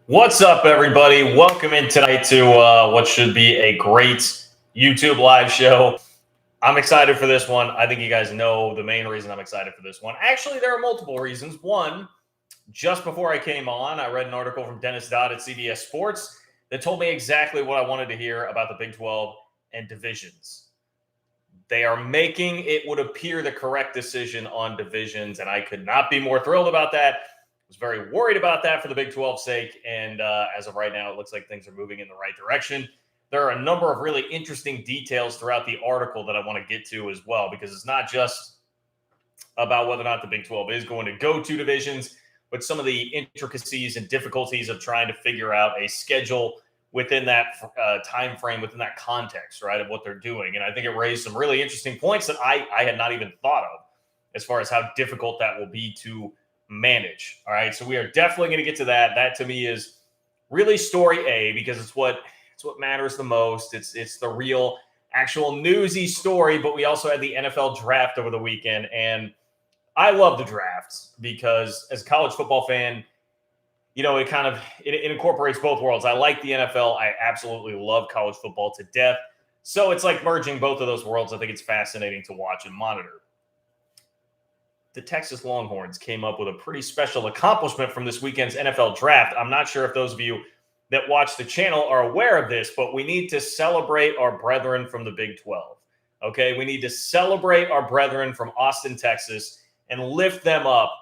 What's up, everybody? Welcome in tonight to what should be a great YouTube live show. I'm excited for this one. I think you guys know the main reason I'm excited for this one. Actually, there are multiple reasons. One, just before I came on, I read an article from Dennis Dodd at CBS Sports that told me exactly what I wanted to hear about the Big 12 and divisions. They are making, it would appear, the correct decision on divisions, and I could not be more thrilled about that. Was very worried about that for the Big 12's sake, and as of right now, it looks like things are moving in the right direction. There are a number of really interesting details throughout the article that I want to get to as well, because it's not just about whether or not the Big 12 is going to go to divisions, but some of the intricacies and difficulties of trying to figure out a schedule within that time frame, within that context, right, of what they're doing. And I think it raised some really interesting points that I had not even thought of as far as how difficult that will be to manage. All right, so we are definitely going to get to that. That to me is really story A, because it's what matters the most. It's the real actual newsy story. But we also had the NFL draft over the weekend, and I love the drafts because as a college football fan, you know, it incorporates both worlds. I like the NFL. I absolutely love college football to death. So it's like merging both of those worlds. I think it's fascinating to watch and monitor. The Texas Longhorns came up with a pretty special accomplishment from this weekend's NFL draft. I'm not sure if those of you that watch the channel are aware of this, but we need to celebrate our brethren from the Big 12. Okay, we need to celebrate our brethren from Austin, Texas, and lift them up.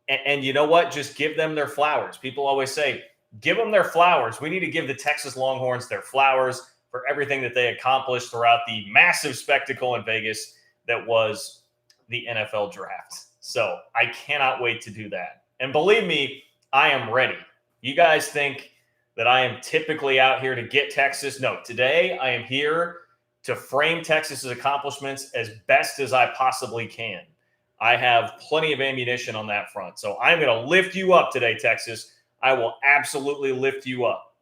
And you know what? Just give them their flowers. People always say, give them their flowers. We need to give the Texas Longhorns their flowers for everything that they accomplished throughout the massive spectacle in Vegas that was the NFL draft. So I cannot wait to do that. And believe me, I am ready. You guys think that I am typically out here to get Texas? No, today I am here to frame Texas's accomplishments as best as I possibly can. I have plenty of ammunition on that front. So I'm going to lift you up today, Texas. I will absolutely lift you up.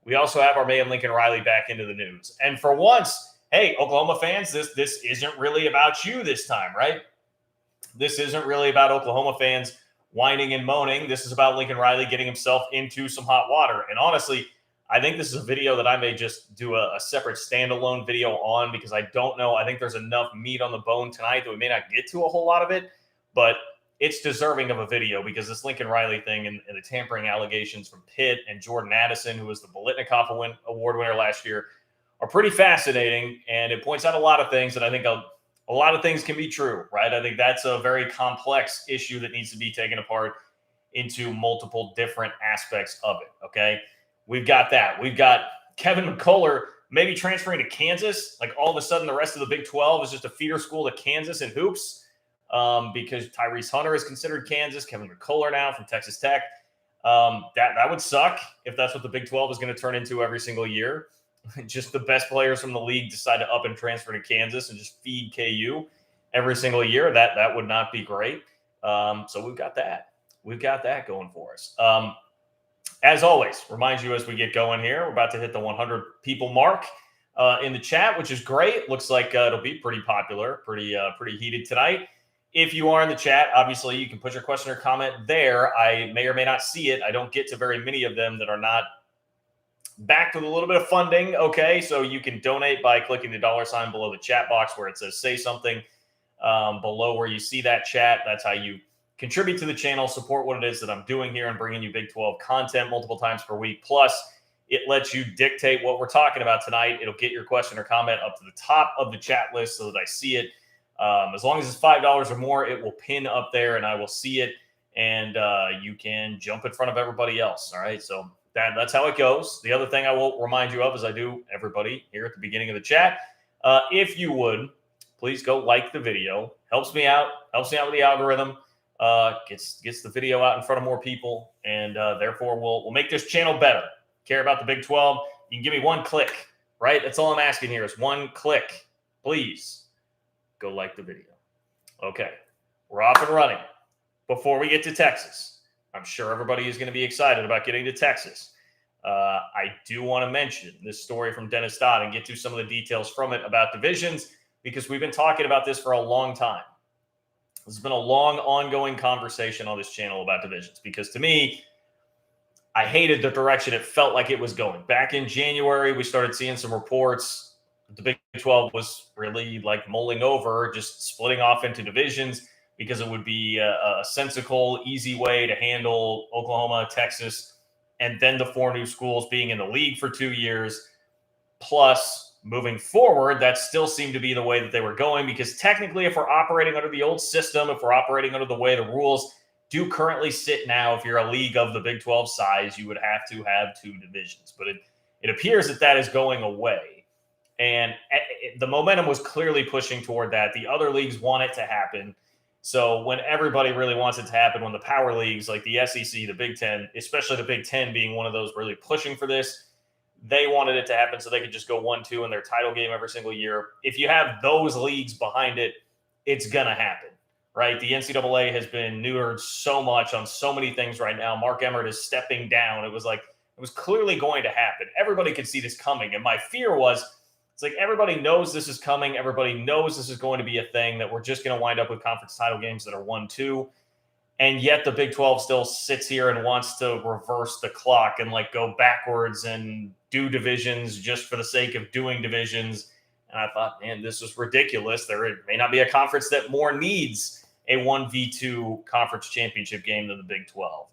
We also have our man Lincoln Riley back into the news. And for once, hey, Oklahoma fans, this isn't really about you this time, right? This isn't really about Oklahoma fans whining and moaning. This is about Lincoln Riley getting himself into some hot water. And honestly, I think this is a video that I may just do a separate standalone video on, because I don't know. I think there's enough meat on the bone tonight that we may not get to a whole lot of it, but it's deserving of a video, because this Lincoln Riley thing and the tampering allegations from Pitt and Jordan Addison, who was the Bolitnikoff Award winner last year, are pretty fascinating. And it points out a lot of things that I think a lot of things can be true, right? I think that's a very complex issue that needs to be taken apart into multiple different aspects of it, okay? We've got that. We've got Kevin McCullough maybe transferring to Kansas. Like all of a sudden, the rest of the Big 12 is just a feeder school to Kansas in hoops, because Tyrese Hunter is considered Kansas. Kevin McCullough now from Texas Tech. That would suck if that's what the Big 12 is going to turn into every single year. Just the best players from the league decide to up and transfer to Kansas and just feed KU every single year. That would not be great. So we've got that. We've got that going for us. As always, remind you as we get going here, we're about to hit the 100 people mark in the chat, which is great. Looks like it'll be pretty popular, pretty heated tonight. If you are in the chat, obviously you can put your question or comment there. I may or may not see it. I don't get to very many of them that are not backed with a little bit of funding. Okay, so you can donate by clicking the $ below the chat box where it says say something, below where you see that chat. That's how you contribute to the channel, support what it is that I'm doing here and bringing you Big 12 content multiple times per week. Plus, it lets you dictate what we're talking about tonight. It'll get your question or comment up to the top of the chat list so that I see it. As long as it's $5 or more, it will pin up there and I will see it, and you can jump in front of everybody else. All right, so that's how it goes. The other thing I will remind you of, as I do everybody here at the beginning of the chat, if you would, please go like the video. Helps me out with the algorithm. Gets the video out in front of more people, and therefore we'll make this channel better. Care about the Big 12? You can give me one click, right? That's all I'm asking here is one click. Please go like the video. Okay, we're off and running. Before we get to Texas, I'm sure everybody is going to be excited about getting to Texas. I do want to mention this story from Dennis Dodd and get to some of the details from it about divisions, because we've been talking about this for a long time. This has been a long, ongoing conversation on this channel about divisions, because to me, I hated the direction it felt like it was going. Back in January, we started seeing some reports. The Big 12 was really like mulling over, just splitting off into divisions because it would be a sensible, easy way to handle Oklahoma, Texas, and then the four new schools being in the league for 2 years. Plus, moving forward, that still seemed to be the way that they were going because technically, if we're operating under the old system, if we're operating under the way the rules do currently sit now, if you're a league of the Big 12 size, you would have to have two divisions. But it appears that that is going away. And the momentum was clearly pushing toward that. The other leagues want it to happen. So when everybody really wants it to happen, when the power leagues like the SEC, the Big Ten, especially the Big Ten being one of those really pushing for this, they wanted it to happen so they could just go 1-2 in their title game every single year. If you have those leagues behind it, it's going to happen, right? The NCAA has been neutered so much on so many things right now. Mark Emmert is stepping down. It was clearly going to happen. Everybody could see this coming. And my fear was, it's like everybody knows this is coming. Everybody knows this is going to be a thing, that we're just going to wind up with conference title games that are 1-2. And yet the Big 12 still sits here and wants to reverse the clock and like go backwards and do divisions just for the sake of doing divisions. And I thought, man, this is ridiculous. There may not be a conference that more needs a 1v2 conference championship game than the Big 12.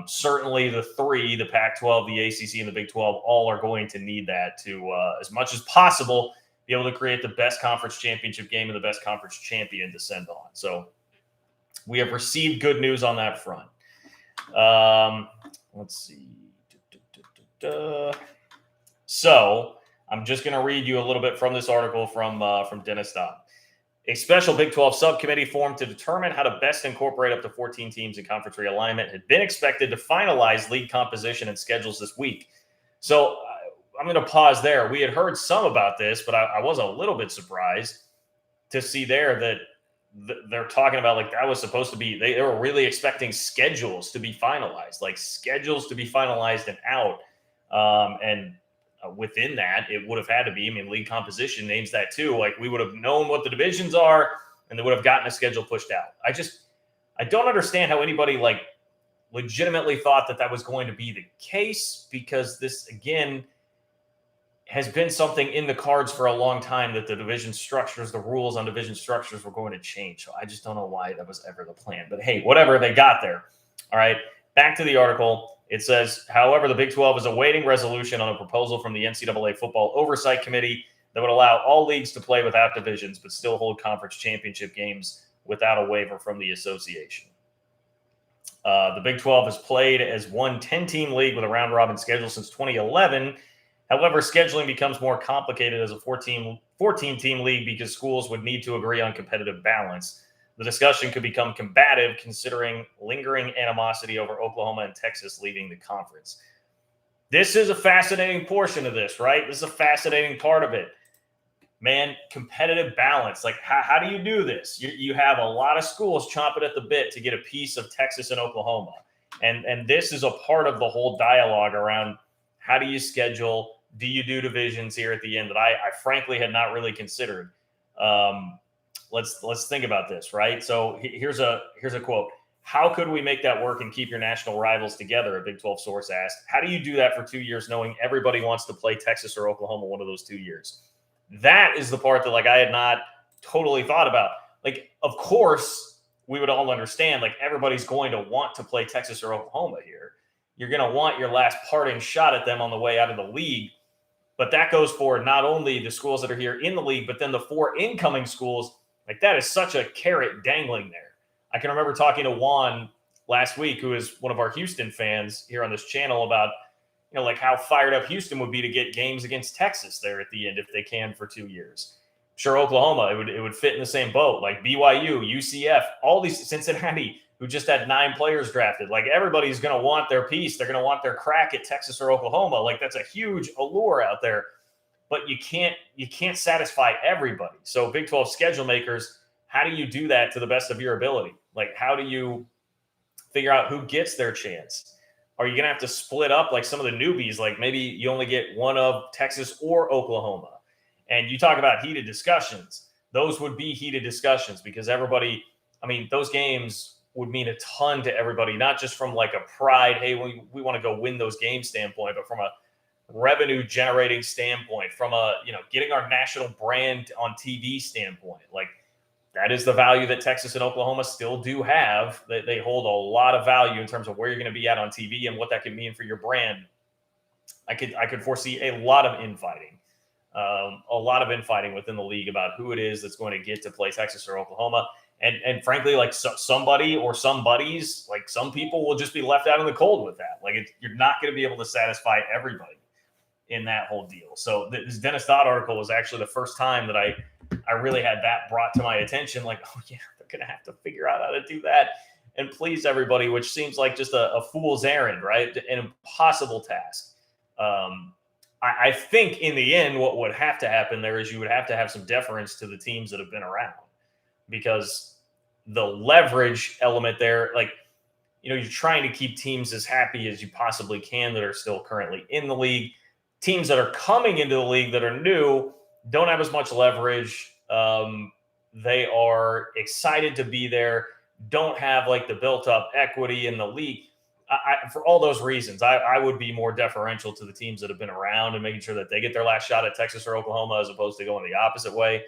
Certainly the three, the Pac-12, the ACC, and the Big 12, all are going to need that to, as much as possible, be able to create the best conference championship game and the best conference champion to send on. So we have received good news on that front. Let's see. So I'm just going to read you a little bit from this article from Dennis Dodd. A special Big 12 subcommittee formed to determine how to best incorporate up to 14 teams in conference realignment had been expected to finalize league composition and schedules this week. So I'm going to pause there. We had heard some about this, but I was a little bit surprised to see there that they're talking about like that was supposed to be, they were really expecting schedules to be finalized, and out. And within that, it would have had to be, I mean, league composition names that too. Like we would have known what the divisions are and they would have gotten a schedule pushed out. I don't understand how anybody like legitimately thought that was going to be the case, because this, again, has been something in the cards for a long time, that the division structures, the rules on division structures were going to change. So I just don't know why that was ever the plan. But hey, whatever, they got there. All right, back to the article. It says, however, the Big 12 is awaiting resolution on a proposal from the NCAA Football Oversight Committee that would allow all leagues to play without divisions, but still hold conference championship games without a waiver from the association. The Big 12 has played as one 10-team league with a round-robin schedule since 2011. However, scheduling becomes more complicated as a 14-team league because schools would need to agree on competitive balance. The discussion could become combative considering lingering animosity over Oklahoma and Texas leaving the conference. This is a fascinating portion of this, right? This is a fascinating part of it. Man, competitive balance. Like, how do you do this? You have a lot of schools chomping at the bit to get a piece of Texas and Oklahoma. And this is a part of the whole dialogue around how do you schedule. Do you do divisions here at the end that I frankly had not really considered? Let's think about this, right? So here's a quote. How could we make that work and keep your national rivals together? A Big 12 source asked. How do you do that for 2 years knowing everybody wants to play Texas or Oklahoma one of those 2 years? That is the part that like I had not totally thought about. Like, of course, we would all understand like everybody's going to want to play Texas or Oklahoma here. You're going to want your last parting shot at them on the way out of the league. But that goes for not only the schools that are here in the league, but then the 4 incoming schools. Like, that is such a carrot dangling there. I can remember talking to Juan last week, who is one of our Houston fans here on this channel, about, you know, like how fired up Houston would be to get games against Texas there at the end if they can for 2 years. Sure, Oklahoma, it would fit in the same boat. Like BYU, UCF, all these, Cincinnati, who just had 9 players drafted. Like, everybody's going to want their piece. They're going to want their crack at Texas or Oklahoma. Like, that's a huge allure out there. But you can't satisfy everybody. So Big 12 schedule makers, how do you do that to the best of your ability? Like, how do you figure out who gets their chance? Are you going to have to split up like some of the newbies? Like, maybe you only get one of Texas or Oklahoma. And you talk about heated discussions. Those would be heated discussions because everybody, I mean, those games would mean a ton to everybody, not just from like a pride, hey, we want to go win those games standpoint, but from a revenue generating standpoint, from a, getting our national brand on TV standpoint. Like, that is the value that Texas and Oklahoma still do have. They hold a lot of value in terms of where you're going to be at on TV and what that could mean for your brand. I could foresee a lot of infighting, within the league about who it is that's going to get to play Texas or Oklahoma. And frankly, like somebody or some buddies, like some people will just be left out in the cold with that. Like you're not going to be able to satisfy everybody in that whole deal. So this Dennis Dodd article was actually the first time that I really had that brought to my attention. Like, oh yeah, they're going to have to figure out how to do that and please everybody, which seems like just a fool's errand, right? An impossible task. I think in the end, what would have to happen there is you would have to have some deference to the teams that have been around, because the leverage element there, like, you're trying to keep teams as happy as you possibly can that are still currently in the league. Teams that are coming into the league that are new don't have as much leverage. They are excited to be there, don't have like the built up equity in the league. For all those reasons, I would be more deferential to the teams that have been around and making sure that they get their last shot at Texas or Oklahoma, as opposed to going the opposite way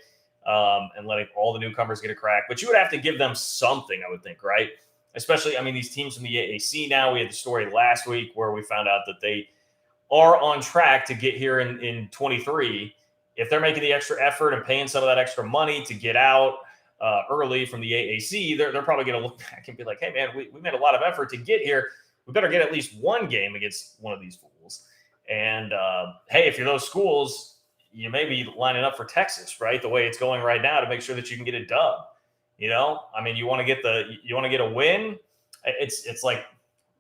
and letting all the newcomers get a crack. But you would have to give them something, I would think, right? Especially, these teams from the AAC now. We had the story last week where we found out that they are on track to get here in 23. If they're making the extra effort and paying some of that extra money to get out early from the AAC, they're probably going to look back and be like, hey, man, we made a lot of effort to get here. We better get at least one game against one of these fools. And hey, if you're those schools, you may be lining up for Texas, right? The way it's going right now, to make sure that you can get a dub. You want to get a win. It's like,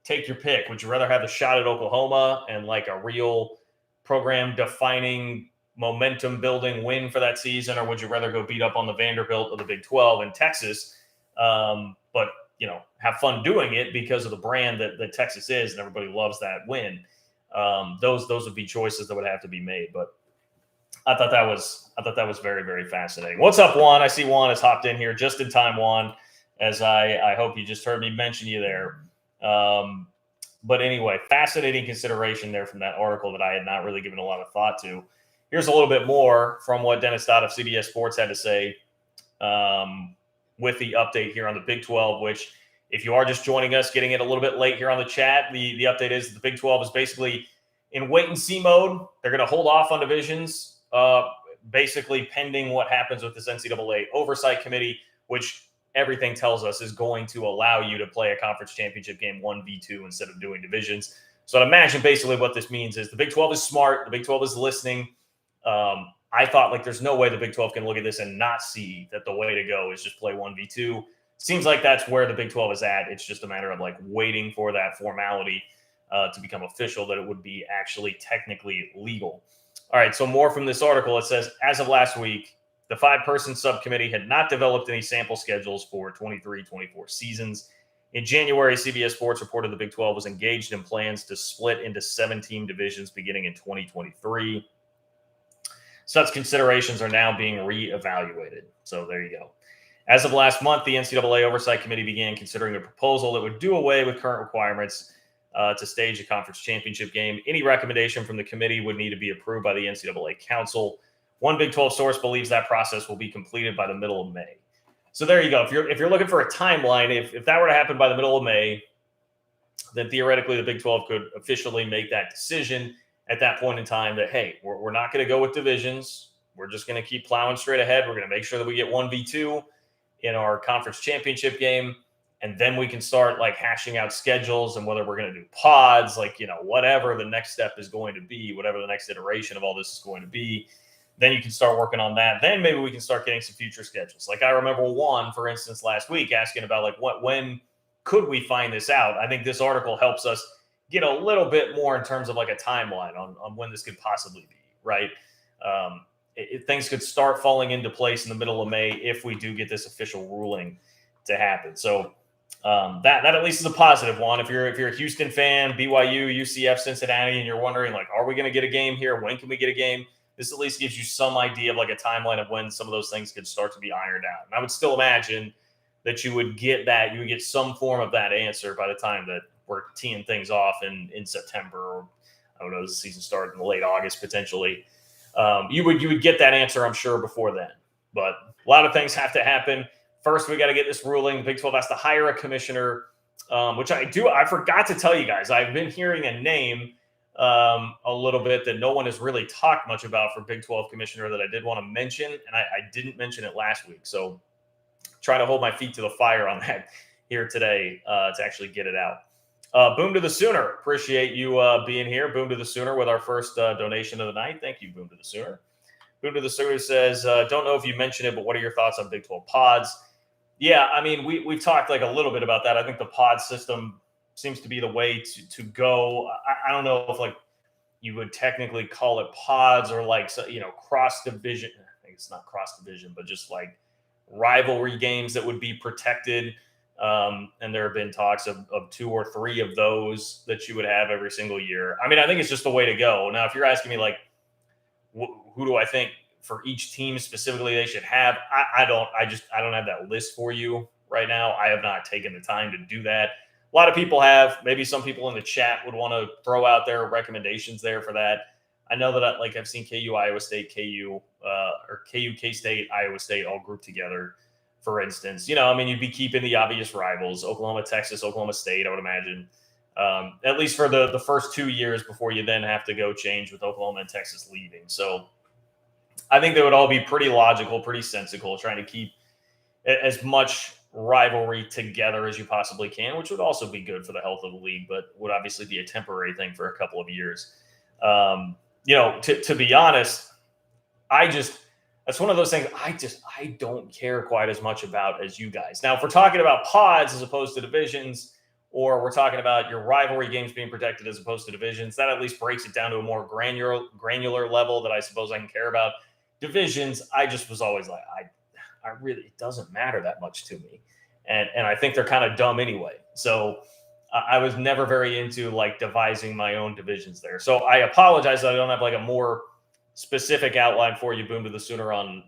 take your pick. Would you rather have the shot at Oklahoma and like a real program defining, momentum building win for that season, or would you rather go beat up on the Vanderbilt of the Big 12 in Texas? But have fun doing it because of the brand that Texas is, and everybody loves that win. Those would be choices that would have to be made. But I thought that was very, very fascinating. What's up, Juan? I see Juan has hopped in here just in time, Juan, as I hope you just heard me mention you there. But anyway, fascinating consideration there from that article that I had not really given a lot of thought to. Here's a little bit more from what Dennis Dodd of CBS Sports had to say with the update here on the Big 12, which, if you are just joining us, getting it a little bit late here on the chat, the update is the Big 12 is basically in wait-and-see mode. They're going to hold off on divisions, basically pending what happens with this NCAA Oversight Committee, which everything tells us is going to allow you to play a conference championship game 1v2 instead of doing divisions. So I'd imagine basically what this means is the Big 12 is smart. The Big 12 is listening. I thought, like, there's no way the Big 12 can look at this and not see that the way to go is just play 1v2. Seems like that's where the Big 12 is at. It's just a matter of like waiting for that formality to become official, that it would be actually technically legal. All right, so more from this article. It says, as of last week, the 5-person subcommittee had not developed any sample schedules for 23-24 seasons. In January, CBS Sports reported the Big 12 was engaged in plans to split into 7-team divisions beginning in 2023. Such considerations are now being reevaluated. So there you go. As of last month, the NCAA Oversight Committee began considering a proposal that would do away with current requirements to stage a conference championship game. Any recommendation from the committee would need to be approved by the NCAA Council. One Big 12 source believes that process will be completed by the middle of May. So there you go. If you're looking for a timeline, if that were to happen by the middle of May, then theoretically the Big 12 could officially make that decision at that point in time that, hey, we're not going to go with divisions. We're just going to keep plowing straight ahead. We're going to make sure that we get 1v2 in our conference championship game. And then we can start like hashing out schedules and whether we're going to do pods, like, whatever the next step is going to be, whatever the next iteration of all this is going to be. Then you can start working on that. Then maybe we can start getting some future schedules. Like I remember one, for instance, last week asking about like when could we find this out? I think this article helps us get a little bit more in terms of like a timeline on when this could possibly be, right? Things could start falling into place in the middle of May if we do get this official ruling to happen. So that at least is a positive one. If you're a Houston fan, BYU, UCF, Cincinnati, and you're wondering like, are we going to get a game here? When can we get a game? This at least gives you some idea of like a timeline of when some of those things could start to be ironed out. And I would still imagine that you would get some form of that answer by the time that we're teeing things off in September, or I don't know, the season started in late August potentially. You would get that answer, I'm sure, before then. But a lot of things have to happen. First, we got to get this ruling. The Big 12 has to hire a commissioner, which I forgot to tell you guys. I've been hearing a name a little bit that no one has really talked much about for Big 12 commissioner that I did want to mention, and I didn't mention it last week. So trying to hold my feet to the fire on that here today to actually get it out. Boom to the Sooner. Appreciate you being here. Boom to the Sooner with our first donation of the night. Thank you, Boom to the Sooner. Boom to the Sooner says, don't know if you mentioned it, but what are your thoughts on Big 12 pods? Yeah, I mean, we've talked like a little bit about that. I think the pod system seems to be the way to go. I don't know if like you would technically call it pods or like, cross division. I think it's not cross division, but just like rivalry games that would be protected. And there have been talks of 2 or 3 of those that you would have every single year. I mean, I think it's just the way to go. Now, if you're asking me like, who do I think for each team specifically they should have? I don't have that list for you right now. I have not taken the time to do that. A lot of people have. Maybe some people in the chat would want to throw out their recommendations there for that. I know that I've seen KU, Iowa State, KU, K-State, Iowa State all grouped together. For instance, you'd be keeping the obvious rivals, Oklahoma, Texas, Oklahoma State, I would imagine, at least for the first 2 years before you then have to go change with Oklahoma and Texas leaving. So I think they would all be pretty logical, pretty sensical, trying to keep as much rivalry together as you possibly can, which would also be good for the health of the league, but would obviously be a temporary thing for a couple of years. To be honest, that's one of those things I don't care quite as much about as you guys. Now, if we're talking about pods as opposed to divisions, or we're talking about your rivalry games being protected as opposed to divisions, that at least breaks it down to a more granular level that I suppose I can care about. Divisions, I just was always like, I really, it doesn't matter that much to me. And I think they're kind of dumb anyway. So I was never very into like devising my own divisions there. So I apologize that I don't have like a more specific outline for you, Boom to the Sooner, on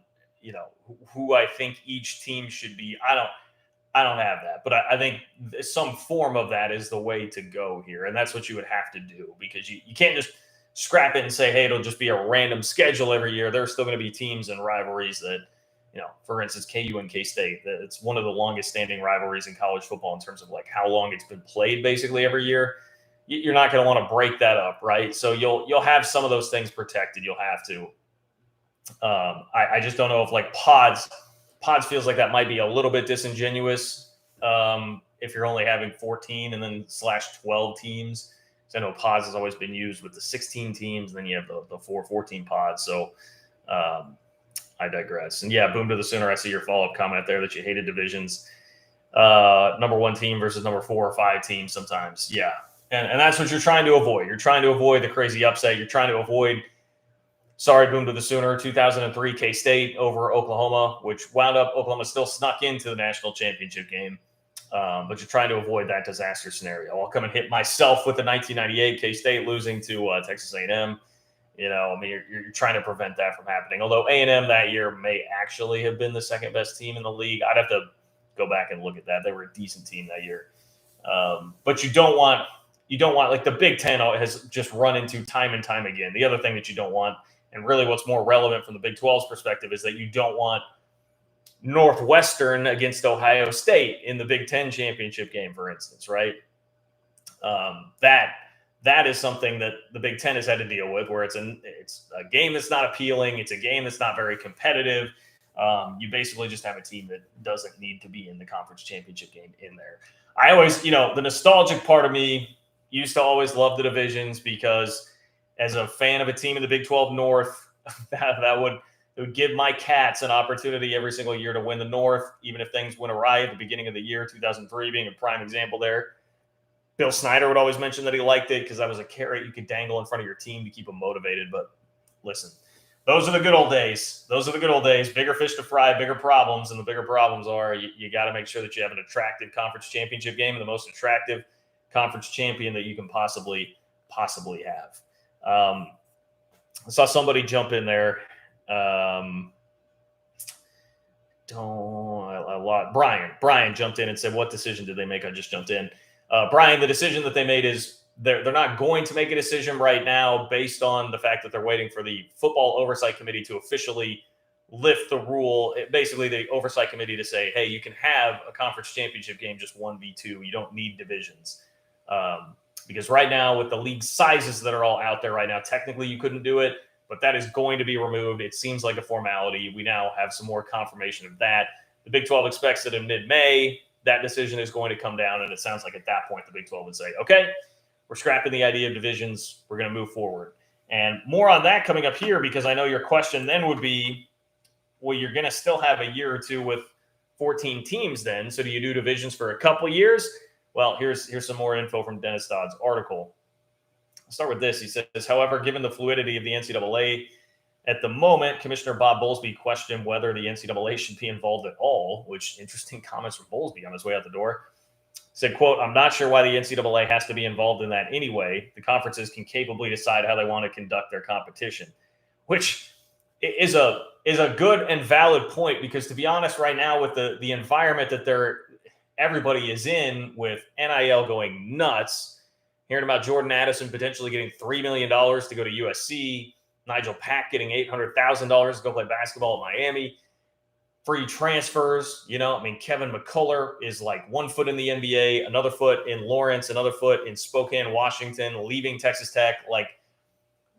who I think each team should be. I don't have that, but I think some form of that is the way to go here, and that's what you would have to do, because you can't just scrap it and say, hey, it'll just be a random schedule every year. There's still going to be teams and rivalries that, for instance, KU and K-State, it's one of the longest standing rivalries in college football in terms of like how long it's been played basically every year. You're not going to want to break that up, right? So you'll have some of those things protected. You'll have to. I just don't know if like pods feels like that might be a little bit disingenuous if you're only having 14 and then /12 teams. So I know pods has always been used with the 16 teams, and then you have the 14 pods. So I digress. And yeah, Boom to the Sooner, I see your follow-up comment there that you hated divisions. Number 1 team versus number 4 or 5 teams sometimes. Yeah. And that's what you're trying to avoid. You're trying to avoid the crazy upset. You're trying to avoid, sorry, Boom to the Sooner, 2003 K-State over Oklahoma, which wound up Oklahoma still snuck into the national championship game. But you're trying to avoid that disaster scenario. I'll come and hit myself with the 1998 K-State losing to Texas A&M. You're trying to prevent that from happening. Although A&M that year may actually have been the second best team in the league. I'd have to go back and look at that. They were a decent team that year. But you don't want like the Big Ten has just run into time and time again. The other thing that you don't want, and really what's more relevant from the Big 12's perspective, is that you don't want Northwestern against Ohio State in the Big Ten championship game, for instance, right? That is something that the Big Ten has had to deal with, where it's a game that's not appealing. It's a game that's not very competitive. You basically just have a team that doesn't need to be in the conference championship game in there. I always, the nostalgic part of me used to always love the divisions, because as a fan of a team in the Big 12 North, it would give my Cats an opportunity every single year to win the North, even if things went awry at the beginning of the year, 2003 being a prime example there. Bill Snyder would always mention that he liked it because that was a carrot you could dangle in front of your team to keep them motivated. But listen, those are the good old days. Bigger fish to fry, bigger problems. And the bigger problems are you got to make sure that you have an attractive conference championship game and the most attractive conference champion that you can possibly have. I saw somebody jump in there. a lot. Brian jumped in and said, "What decision did they make?" I just jumped in. Brian, the decision that they made is they're not going to make a decision right now based on the fact that they're waiting for the football oversight committee to officially lift the rule. Basically, the oversight committee to say, "Hey, you can have a conference championship game just 1v2. You don't need divisions." Because right now, with the league sizes that are all out there right now, technically you couldn't do it, but that is going to be removed. It seems like a formality. We now have some more confirmation of that. The Big 12 expects that in mid-May, that decision is going to come down, and it sounds like at that point the Big 12 would say, okay, we're scrapping the idea of divisions. We're going to move forward. And more on that coming up here, because I know your question then would be, well, you're going to still have a year or two with 14 teams then. So do you do divisions for a couple years? Well, here's some more info from Dennis Dodd's article. I'll start with this. He says, however, given the fluidity of the NCAA at the moment, Commissioner Bob Bowlesby questioned whether the NCAA should be involved at all, which interesting comments from Bowlesby on his way out the door. Said, quote, I'm not sure why the NCAA has to be involved in that anyway. The conferences can capably decide how they want to conduct their competition, which is a good and valid point, because to be honest, right now with the environment that everybody is in, with NIL going nuts, hearing about Jordan Addison potentially getting $3 million to go to USC, Nigel Pack getting $800,000 to go play basketball at Miami, free transfers. Kevin McCullough is like 1 foot in the NBA, another foot in Lawrence, another foot in Spokane, Washington, leaving Texas Tech. Like,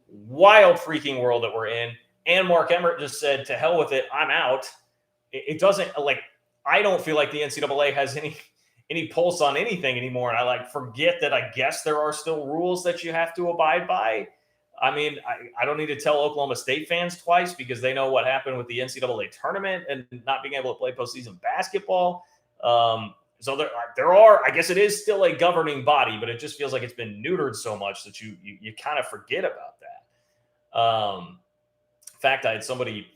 wild freaking world that we're in. And Mark Emmert just said, to hell with it, I'm out. It doesn't, I don't feel like the NCAA has any pulse on anything anymore. And I forget that I guess there are still rules that you have to abide by. I don't need to tell Oklahoma State fans twice, because they know what happened with the NCAA tournament and not being able to play postseason basketball. So there are, I guess it is still a governing body, but it just feels like it's been neutered so much that you kind of forget about that. In fact, I had somebody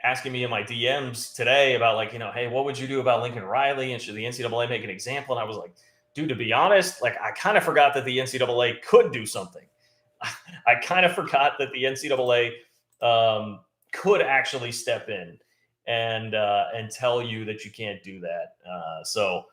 asking me in my DMs today about hey, what would you do about Lincoln Riley, and should the NCAA make an example? And I was like, dude, to be honest, I kind of forgot that the NCAA could do something. I kind of forgot that the NCAA could actually step in and tell you that you can't do that. So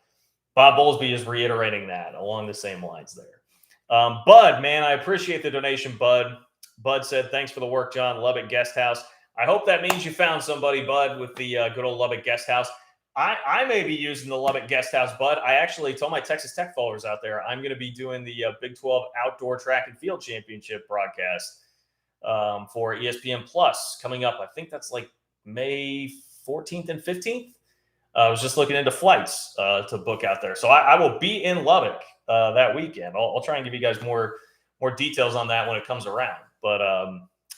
Bob Bowlesby is reiterating that along the same lines there. Bud, man, I appreciate the donation, Bud. Bud said, thanks for the work, John. Lubbock Guest House. I hope that means you found somebody, Bud, with the good old Lubbock Guest House. I may be using the Lubbock Guest House, Bud. I actually told my Texas Tech followers out there I'm going to be doing the Big 12 Outdoor Track and Field Championship broadcast for ESPN Plus coming up. I think that's like May 14th and 15th. I was just looking into flights to book out there. So I will be in Lubbock that weekend. I'll try and give you guys more details on that when it comes around. But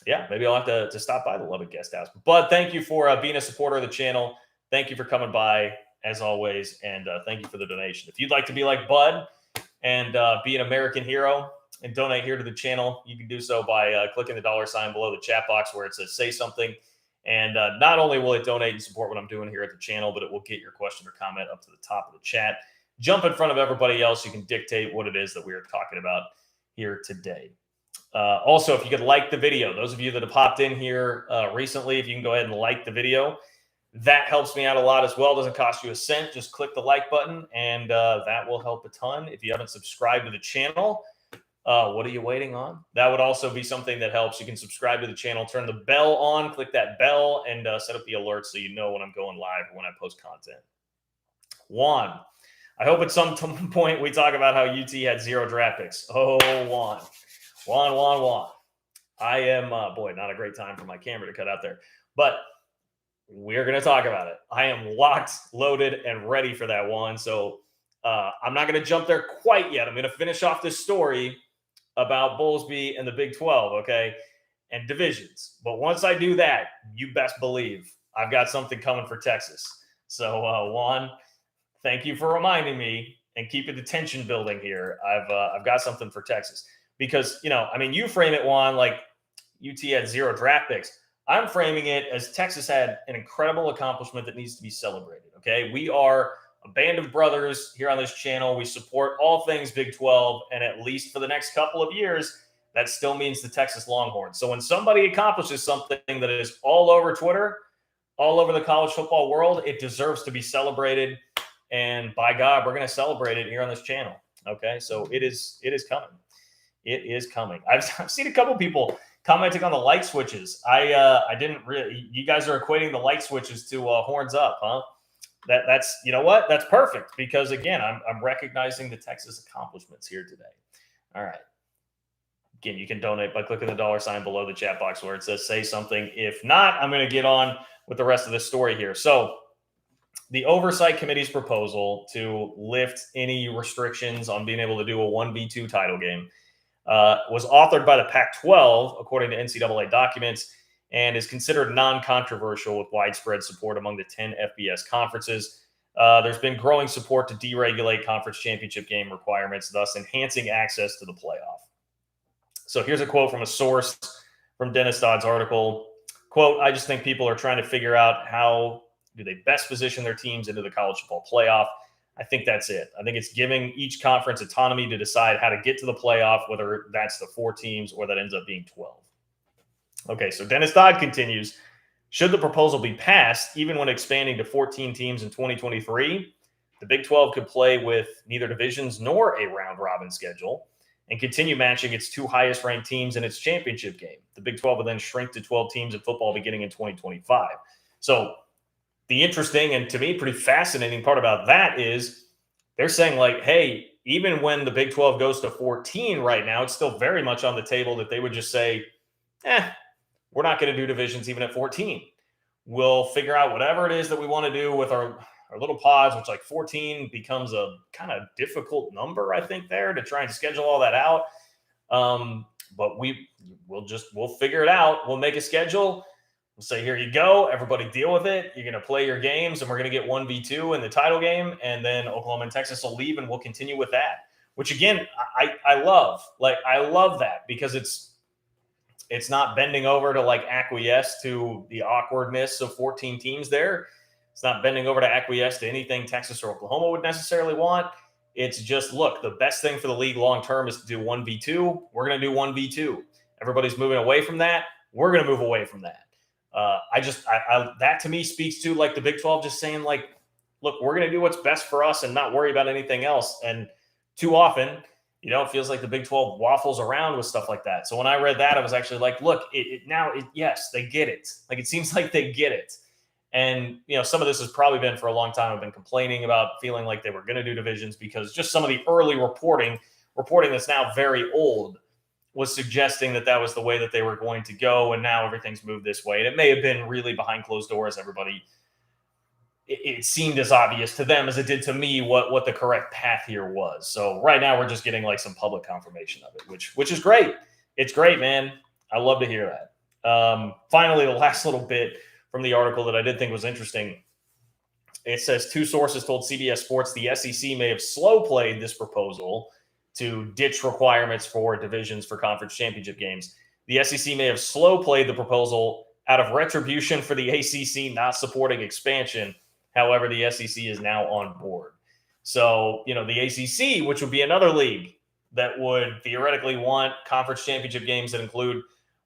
yeah, maybe I'll have to stop by the Lubbock Guest House. Bud, thank you for being a supporter of the channel. Thank you for coming by, as always, and thank you for the donation. If you'd like to be like Bud and be an American hero and donate here to the channel, you can do so by clicking the $ below the chat box where it says say something. And not only will it donate and support what I'm doing here at the channel, but it will get your question or comment up to the top of the chat. Jump in front of everybody else. You can dictate what it is that we are talking about here today. Also, if you could like the video, those of you that have popped in here recently, if you can go ahead and like the video, that helps me out a lot as well. Doesn't cost you a cent. Just click the like button, and that will help a ton. If you haven't subscribed to the channel, what are you waiting on? That would also be something that helps. You can subscribe to the channel, turn the bell on, click that bell, and set up the alerts so you know when I'm going live or when I post content. Juan, I hope at some point we talk about how UT had 0 draft picks. Oh, Juan. I am, boy, not a great time for my camera to cut out there. But we're going to talk about it. I am locked, loaded, and ready for that one. So I'm not going to jump there quite yet. I'm going to finish off this story about Bowlesby and the Big 12, okay, and divisions. But once I do that, you best believe I've got something coming for Texas. So, Juan, thank you for reminding me and keeping the tension building here. I've got something for Texas because, you frame it, Juan, like UT had 0 draft picks. I'm framing it as Texas had an incredible accomplishment that needs to be celebrated, okay? We are a band of brothers here on this channel. We support all things Big 12, and at least for the next couple of years, that still means the Texas Longhorns. So when somebody accomplishes something that is all over Twitter, all over the college football world. It deserves to be celebrated. And by God, we're going to celebrate it here on this channel. Okay. So it is coming. It is coming. I've seen a couple people commenting on the light switches. I didn't really. You guys are equating the light switches to horns up, huh? That's you know what? That's perfect because again, I'm recognizing the Texas accomplishments here today. All right. Again, you can donate by clicking the $ below the chat box where it says say something. If not, I'm going to get on with the rest of the story here. So the Oversight Committee's proposal to lift any restrictions on being able to do a 1v2 title game was authored by the Pac-12, according to NCAA documents, and is considered non-controversial with widespread support among the 10 FBS conferences. There's been growing support to deregulate conference championship game requirements, thus enhancing access to the playoff. So here's a quote from a source from Dennis Dodd's article. Quote, I just think people are trying to figure out how do they best position their teams into the college football playoff. I think that's it. I think it's giving each conference autonomy to decide how to get to the playoff, whether that's the 4 teams or that ends up being 12. Okay, so Dennis Dodd continues, should the proposal be passed, even when expanding to 14 teams in 2023, the Big 12 could play with neither divisions nor a round-robin schedule and continue matching its 2 highest-ranked teams in its championship game. The Big 12 will then shrink to 12 teams in football beginning in 2025. So the interesting and to me pretty fascinating part about that is they're saying like, hey, even when the Big 12 goes to 14 right now, it's still very much on the table that they would just say, we're not going to do divisions even at 14. We'll figure out whatever it is that we want to do with our little pods, which like 14 becomes a kind of difficult number, I think, there to try and schedule all that out. But we'll figure it out. We'll make a schedule. We'll say, here you go. Everybody deal with it. You're going to play your games and we're going to get 1v2 in the title game. And then Oklahoma and Texas will leave and we'll continue with that, which again, I love. Like, I love that because it's not bending over to like acquiesce to the awkwardness of 14 teams there. It's not bending over to acquiesce to anything Texas or Oklahoma would necessarily want. It's just, look, the best thing for the league long-term is to do 1v2. We're going to do 1v2. Everybody's moving away from that. We're going to move away from that. That to me speaks to like the Big 12 just saying like, look, we're going to do what's best for us and not worry about anything else. And too often, it feels like the Big 12 waffles around with stuff like that. So when I read that, I was actually like, look, yes, they get it. Like, it seems like they get it. And, some of this has probably been for a long time. I've been complaining about feeling like they were going to do divisions because just some of the early reporting that's now very old was suggesting that was the way that they were going to go. And now everything's moved this way. And it may have been really behind closed doors. It seemed as obvious to them as it did to me what the correct path here was. So right now we're just getting like some public confirmation of it, which is great. It's great, man. I love to hear that. Finally, the last little bit from the article that I did think was interesting. It says 2 sources told CBS Sports the SEC may have slow played this proposal to ditch requirements for divisions for conference championship games. The SEC may have slow played the proposal out of retribution for the ACC not supporting expansion. However, the SEC is now on board. So, the ACC, which would be another league that would theoretically want conference championship games that include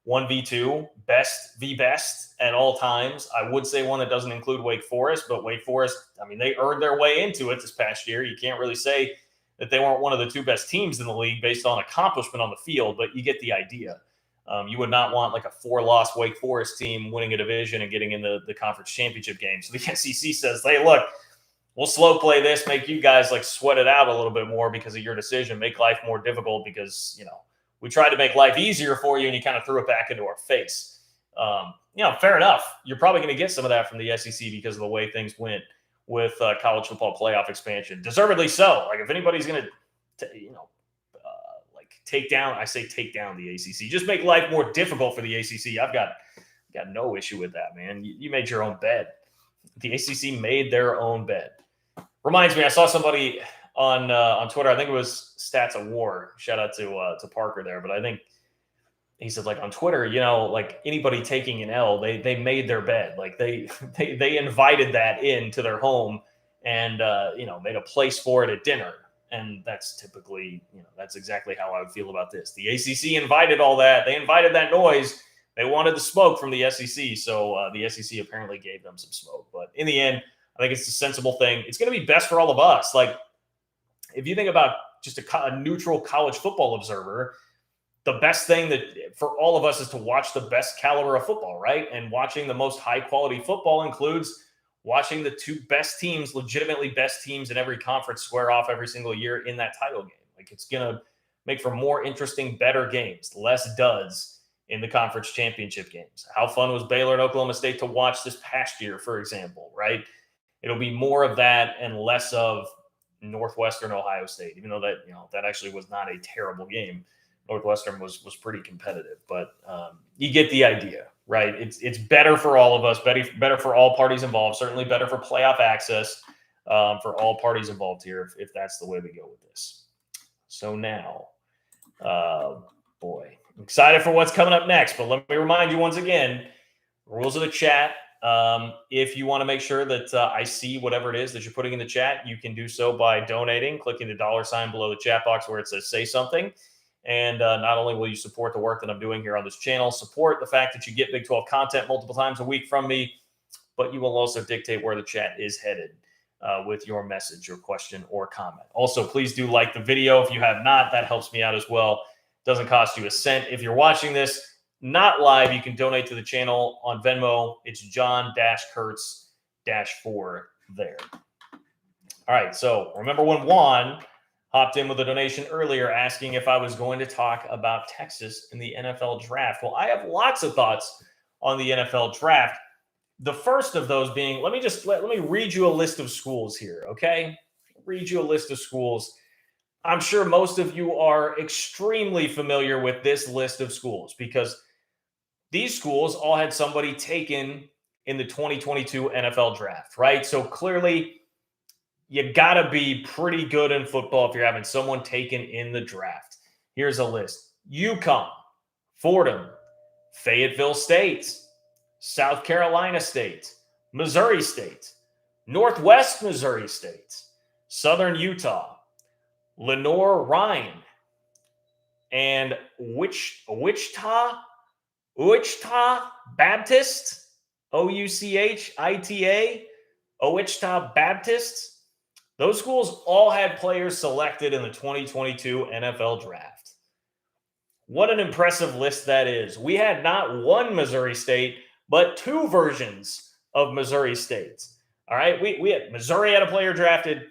1v2, best v best at all times. I would say one that doesn't include Wake Forest, but Wake Forest, they earned their way into it this past year. You can't really say that they weren't one of the 2 best teams in the league based on accomplishment on the field, but you get the idea. You would not want like a 4-loss Wake Forest team winning a division and getting in the conference championship game. So the SEC says, hey, look, we'll slow play this, make you guys like sweat it out a little bit more because of your decision, make life more difficult because, we tried to make life easier for you and you kind of threw it back into our face. Fair enough. You're probably going to get some of that from the SEC because of the way things went with college football playoff expansion. Deservedly so. Like, if anybody's going to, take down the ACC, just make life more difficult for the ACC. I've got no issue with that, man. You made your own bed. The ACC made their own bed. Reminds me, I saw somebody on Twitter. I think it was Stats of War. Shout out to Parker there. But I think he said, like, on Twitter, like anybody taking an L, they made their bed. Like they invited that into their home and made a place for it at dinner. And that's typically, that's exactly how I would feel about this. The ACC invited all that. They invited that noise. They wanted the smoke from the SEC, so the SEC apparently gave them some smoke. But in the end, I think it's a sensible thing. It's going to be best for all of us. Like, if you think about just a neutral college football observer, the best thing that for all of us is to watch the best caliber of football, right? And watching the most high quality football includes watching the two best teams, legitimately best teams in every conference, square off every single year in that title game. Like, it's going to make for more interesting, better games, less duds in the conference championship games. How fun was Baylor and Oklahoma State to watch this past year, for example, right? It'll be more of that and less of Northwestern Ohio State, even though that actually was not a terrible game. Northwestern was pretty competitive, but you get the idea, right? It's better for all of us, better for all parties involved, certainly better for playoff access for all parties involved here if that's the way we go with this. So now, boy, I'm excited for what's coming up next, but let me remind you once again, rules of the chat. If you want to make sure that I see whatever it is that you're putting in the chat, you can do so by donating, clicking the $ below the chat box where it says say something. And not only will you support the work that I'm doing here on this channel, support the fact that you get Big 12 content multiple times a week from me, but you will also dictate where the chat is headed with your message or question or comment. Also, please do like the video if you have not. That helps me out as well. Doesn't cost you a cent. If you're watching this not live, you can donate to the channel on Venmo. It's John-Kurtz-4 there. All right, so remember when Juan hopped in with a donation earlier asking if I was going to talk about Texas in the NFL draft. Well, I have lots of thoughts on the NFL draft. The first of those being, let me read you a list of schools here, okay? Read you a list of schools. I'm sure most of you are extremely familiar with this list of schools because these schools all had somebody taken in the 2022 NFL draft, right? So clearly, you got to be pretty good in football if you're having someone taken in the draft. Here's a list: UConn, Fordham, Fayetteville State, South Carolina State, Missouri State, Northwest Missouri State, Southern Utah, Lenoir-Rhyne, and Ouachita Baptist, Ouchita, Ouachita Baptist. Those schools all had players selected in the 2022 NFL draft. What an impressive list that is. We had not one Missouri State, but two versions of Missouri State. All right, we had Missouri had a player drafted,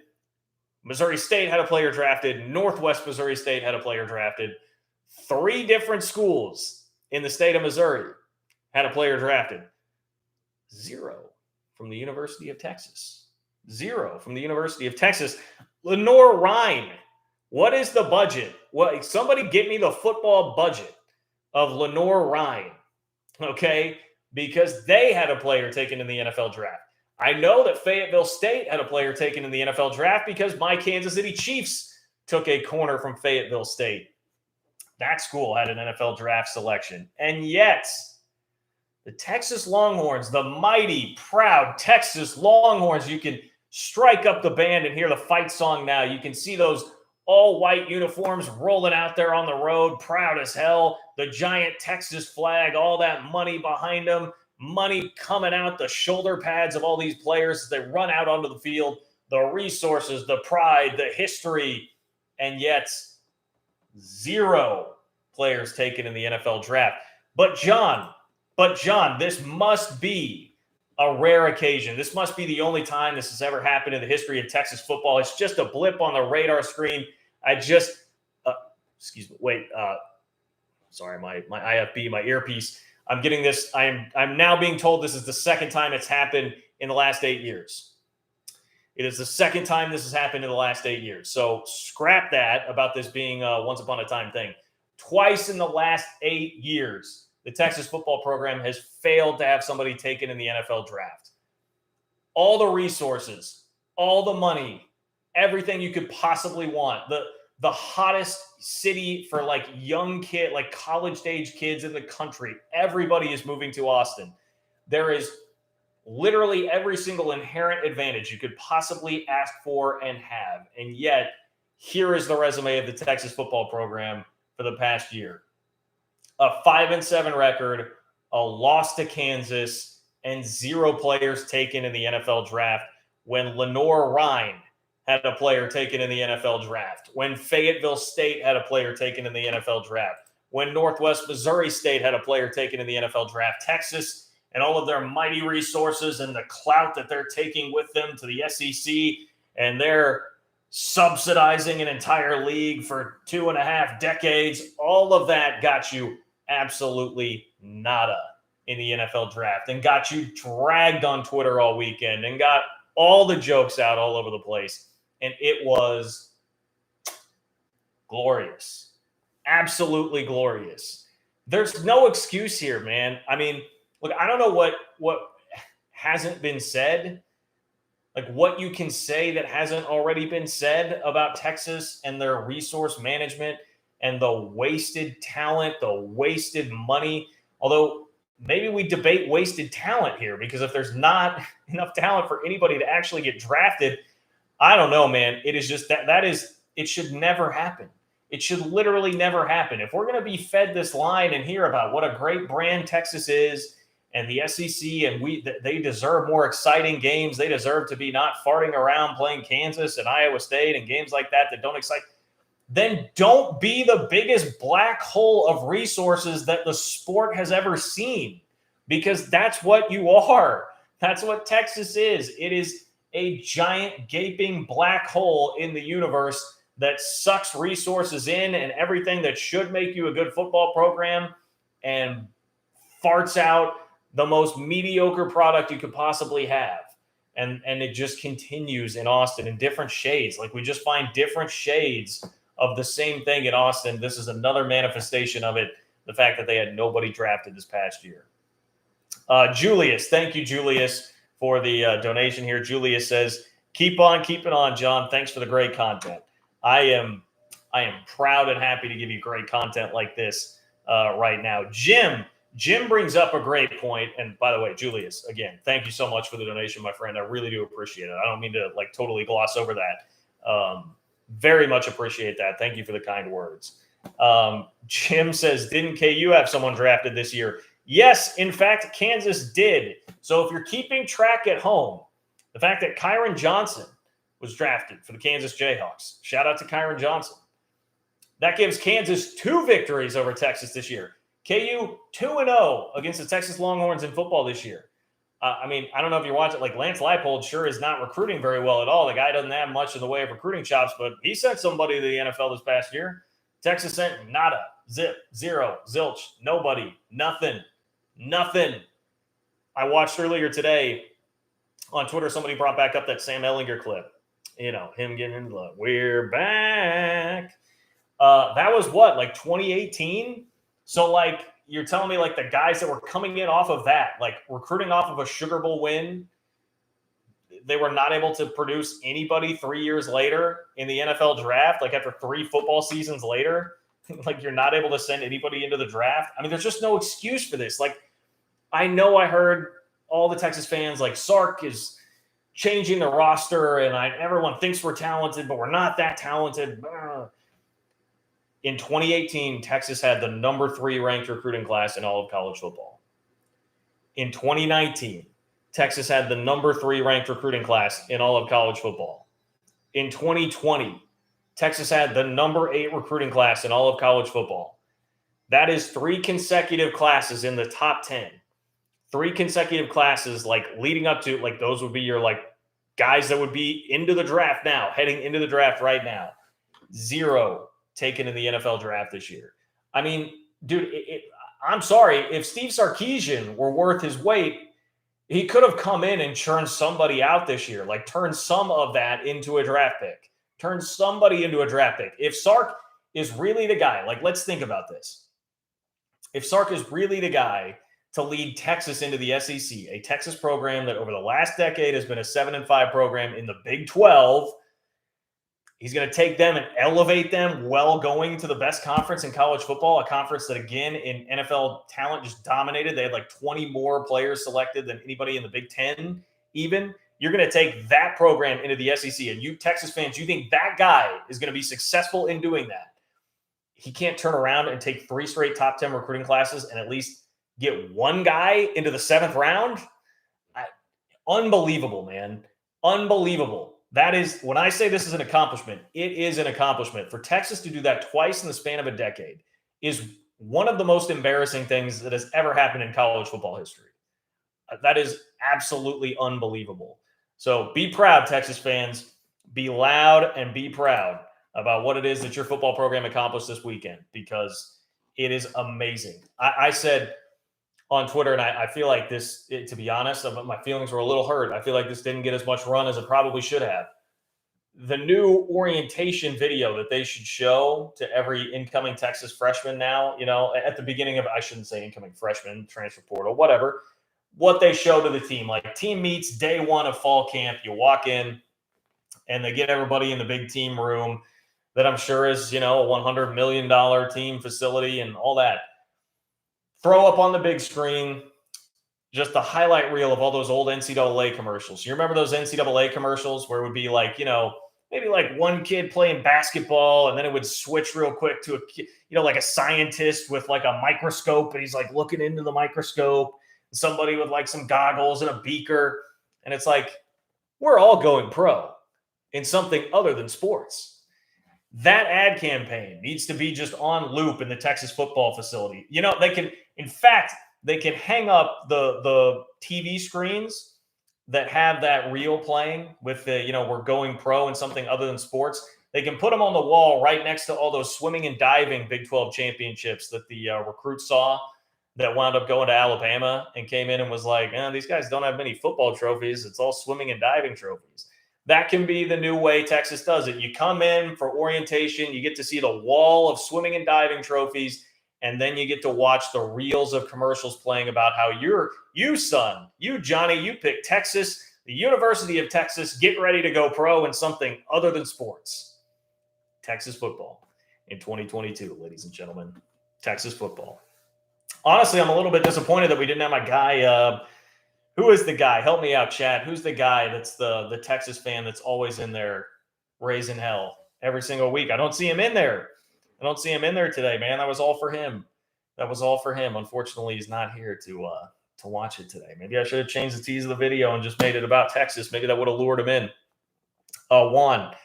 Missouri State had a player drafted, Northwest Missouri State had a player drafted. Three different schools in the state of Missouri had a player drafted. Zero from the University of Texas. Zero from the University of Texas. Lenoir-Rhyne. What is the budget? What? Somebody get me the football budget of Lenoir-Rhyne, okay? Because they had a player taken in the NFL draft. I know that Fayetteville State had a player taken in the NFL draft because my Kansas City Chiefs took a corner from Fayetteville State. That school had an NFL draft selection. And yet, the Texas Longhorns, the mighty, proud Texas Longhorns, you can strike up the band and hear the fight song now. You can see those all-white uniforms rolling out there on the road, proud as hell. The giant Texas flag, all that money behind them, money coming out the shoulder pads of all these players as they run out onto the field, the resources, the pride, the history, and yet zero players taken in the NFL draft. But John, this must be a rare occasion. This must be the only time this has ever happened in the history of Texas football. It's just a blip on the radar screen. Sorry, my IFB, my earpiece. I'm getting this. I'm now being told this is the second time it's happened in the last 8 years. It is the second time this has happened in the last 8 years. So scrap that about this being a once upon a time thing. Twice in the last 8 years, the Texas football program has failed to have somebody taken in the NFL draft. All the resources, all the money, everything you could possibly want. The hottest city for like young kid, like college age kids in the country. Everybody is moving to Austin. There is literally every single inherent advantage you could possibly ask for and have. And yet, here is the resume of the Texas football program for the past year. A 5-7 record, a loss to Kansas, and 0 players taken in the NFL draft when Lenore Ryan had a player taken in the NFL draft, when Fayetteville State had a player taken in the NFL draft, when Northwest Missouri State had a player taken in the NFL draft, Texas and all of their mighty resources and the clout that they're taking with them to the SEC, and they're subsidizing an entire league for 2.5 decades. All of that got you absolutely nada in the NFL draft and got you dragged on Twitter all weekend and got all the jokes out all over the place. And it was glorious. Absolutely glorious. There's no excuse here, man. I mean, look, I don't know what hasn't been said, like what you can say that hasn't already been said about Texas and their resource management and the wasted talent, the wasted money. Although maybe we debate wasted talent here, because if there's not enough talent for anybody to actually get drafted, I don't know, man. It is just it should never happen. It should literally never happen. If we're going to be fed this line and hear about what a great brand Texas is and the SEC, and they deserve more exciting games, they deserve to be not farting around playing Kansas and Iowa State and games like that don't excite, then don't be the biggest black hole of resources that the sport has ever seen, because that's what you are. That's what Texas is. It is a giant gaping black hole in the universe that sucks resources in and everything that should make you a good football program and farts out the most mediocre product you could possibly have. And it just continues in Austin in different shades. Like, we just find different shades of the same thing in Austin. This is another manifestation of it, the fact that they had nobody drafted this past year. Julius, thank you, Julius, for the donation here. Julius says, keep on keeping on, John. Thanks for the great content. I am proud and happy to give you great content like this right now. Jim brings up a great point. And by the way, Julius, again, thank you so much for the donation, my friend. I really do appreciate it. I don't mean to totally gloss over that. Very much appreciate that. Thank you for the kind words. Jim says, didn't KU have someone drafted this year? Yes, in fact, Kansas did. So if you're keeping track at home, the fact that Kyron Johnson was drafted for the Kansas Jayhawks, shout out to Kyron Johnson, that gives Kansas 2 victories over Texas this year. KU 2-0 against the Texas Longhorns in football this year. I mean, I don't know if you're watching, Lance Leipold sure is not recruiting very well at all. The guy doesn't have much in the way of recruiting chops, but he sent somebody to the NFL this past year. Texas sent nada, zip, zero, zilch, nobody, nothing. I watched earlier today on Twitter, somebody brought back up that Sam Ehlinger clip. Him getting into the "we're back." That was what, 2018? So, you're telling me, the guys that were coming in off of that, recruiting off of a Sugar Bowl win, they were not able to produce anybody 3 years later in the NFL draft, after 3 football seasons later, you're not able to send anybody into the draft. I mean, there's just no excuse for this. I know I heard all the Texas fans, Sark is changing the roster, and everyone thinks we're talented, but we're not that talented. In 2018, Texas had the number 3 ranked recruiting class in all of college football. In 2019, Texas had the number 3 ranked recruiting class in all of college football. In 2020, Texas had the number 8 recruiting class in all of college football. That is 3 consecutive classes in the top 10. 3 consecutive classes, leading up to, those would be your, guys that would be into the draft now, heading into the draft right now. 0 taken in the NFL draft this year. I mean, dude, I'm sorry. If Steve Sarkisian were worth his weight, he could have come in and churned somebody out this year, turn some of that into a draft pick. Turn somebody into a draft pick. If Sark is really the guy, let's think about this. If Sark is really the guy to lead Texas into the SEC, a Texas program that over the last decade has been a 7-5 program in the Big 12, he's going to take them and elevate them while going to the best conference in college football, a conference that, again, in NFL talent just dominated. They had 20 more players selected than anybody in the Big 10 even. You're going to take that program into the SEC, and you Texas fans, you think that guy is going to be successful in doing that. He can't turn around and take 3 straight top 10 recruiting classes and at least get one guy into the 7th round. Unbelievable, man. Unbelievable. That is, when I say this is an accomplishment, it is an accomplishment. For Texas to do that twice in the span of a decade is one of the most embarrassing things that has ever happened in college football history. That is absolutely unbelievable. So be proud, Texas fans. Be loud and be proud about what it is that your football program accomplished this weekend, because it is amazing. I said on Twitter, and I feel like this, to be honest, my feelings were a little hurt. I feel like this didn't get as much run as it probably should have. The new orientation video that they should show to every incoming Texas freshman now, at the beginning of, I shouldn't say incoming freshman, transfer portal, whatever, what they show to the team. Like team meets day 1 of fall camp. You walk in and they get everybody in the big team room that I'm sure is, a $100 million team facility and all that. Throw up on the big screen just the highlight reel of all those old NCAA commercials. You remember those NCAA commercials where it would be like, maybe like one kid playing basketball, and then it would switch real quick to like a scientist with like a microscope, and he's like looking into the microscope, and somebody with like some goggles and a beaker. And it's like, we're all going pro in something other than sports. That ad campaign needs to be just on loop in the Texas football facility. They can hang up the TV screens that have that reel playing with the, we're going pro in something other than sports. They can put them on the wall right next to all those swimming and diving Big 12 championships that the recruits saw that wound up going to Alabama and came in and was like, these guys don't have many football trophies. It's all swimming and diving trophies. That can be the new way Texas does it. You come in for orientation, you get to see the wall of swimming and diving trophies, and then you get to watch the reels of commercials playing about how you, Johnny, you picked Texas, the University of Texas, get ready to go pro in something other than sports. Texas football in 2022, ladies and gentlemen. Texas football. Honestly, I'm a little bit disappointed that we didn't have my guy. Who is the guy? Help me out, Chad. Who's the guy that's the Texas fan that's always in there raising hell every single week? I don't see him in there. I don't see him in there today, man. That was all for him. Unfortunately, he's not here to watch it today. Maybe I should have changed the tease of the video and just made it about Texas. Maybe that would have lured him in. Juan.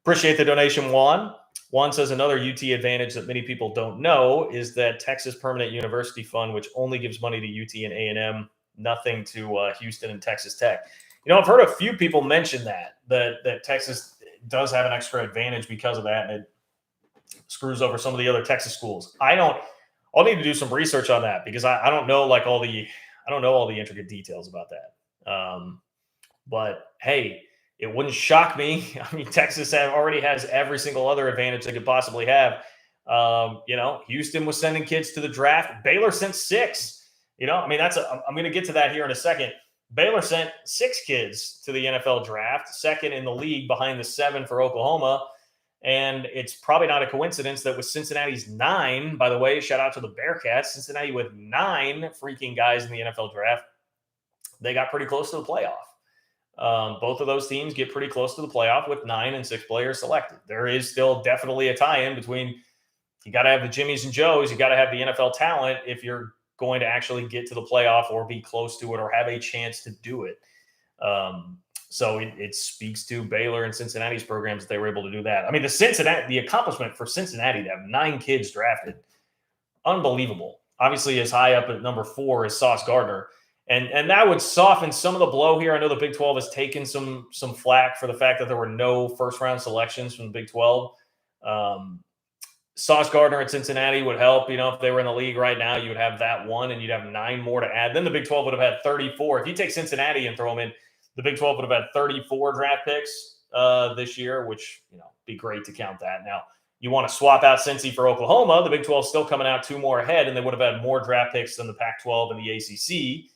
Appreciate the donation, Juan. Juan says another UT advantage that many people don't know is that Texas Permanent University Fund, which only gives money to UT and A&M, nothing to Houston and Texas Tech. I've heard a few people mention that Texas does have an extra advantage because of that, and it screws over some of the other Texas schools. I'll need to do some research on that because I don't know all the intricate details about that. But hey, it wouldn't shock me. I mean, Texas already has every single other advantage they could possibly have. Houston was sending kids to the draft. Baylor sent 6. I'm going to get to that here in a second. Baylor sent 6 kids to the NFL draft, second in the league behind the 7 for Oklahoma. And it's probably not a coincidence that with Cincinnati's 9, by the way, shout out to the Bearcats, Cincinnati with 9 freaking guys in the NFL draft, they got pretty close to the playoff. Both of those teams get pretty close to the playoff with 9 and 6 players selected. There is still definitely a tie-in between, you got to have the Jimmies and Joes, you got to have the NFL talent if you're going to actually get to the playoff or be close to it or have a chance to do it. So it speaks to Baylor and Cincinnati's programs that they were able to do that. I mean, the accomplishment for Cincinnati to have 9 kids drafted, unbelievable. Obviously, as high up at number 4 is Sauce Gardner. And that would soften some of the blow here. I know the Big 12 has taken some flack for the fact that there were no first-round selections from the Big 12. Sauce Gardner at Cincinnati would help. If they were in the league right now, you would have that one, and you'd have 9 more to add. Then the Big 12 would have had 34. If you take Cincinnati and throw them in, the Big 12 would have had 34 draft picks this year, which, be great to count that. Now, you want to swap out Cincy for Oklahoma, the Big 12 still coming out 2 more ahead, and they would have had more draft picks than the Pac-12 and the ACC.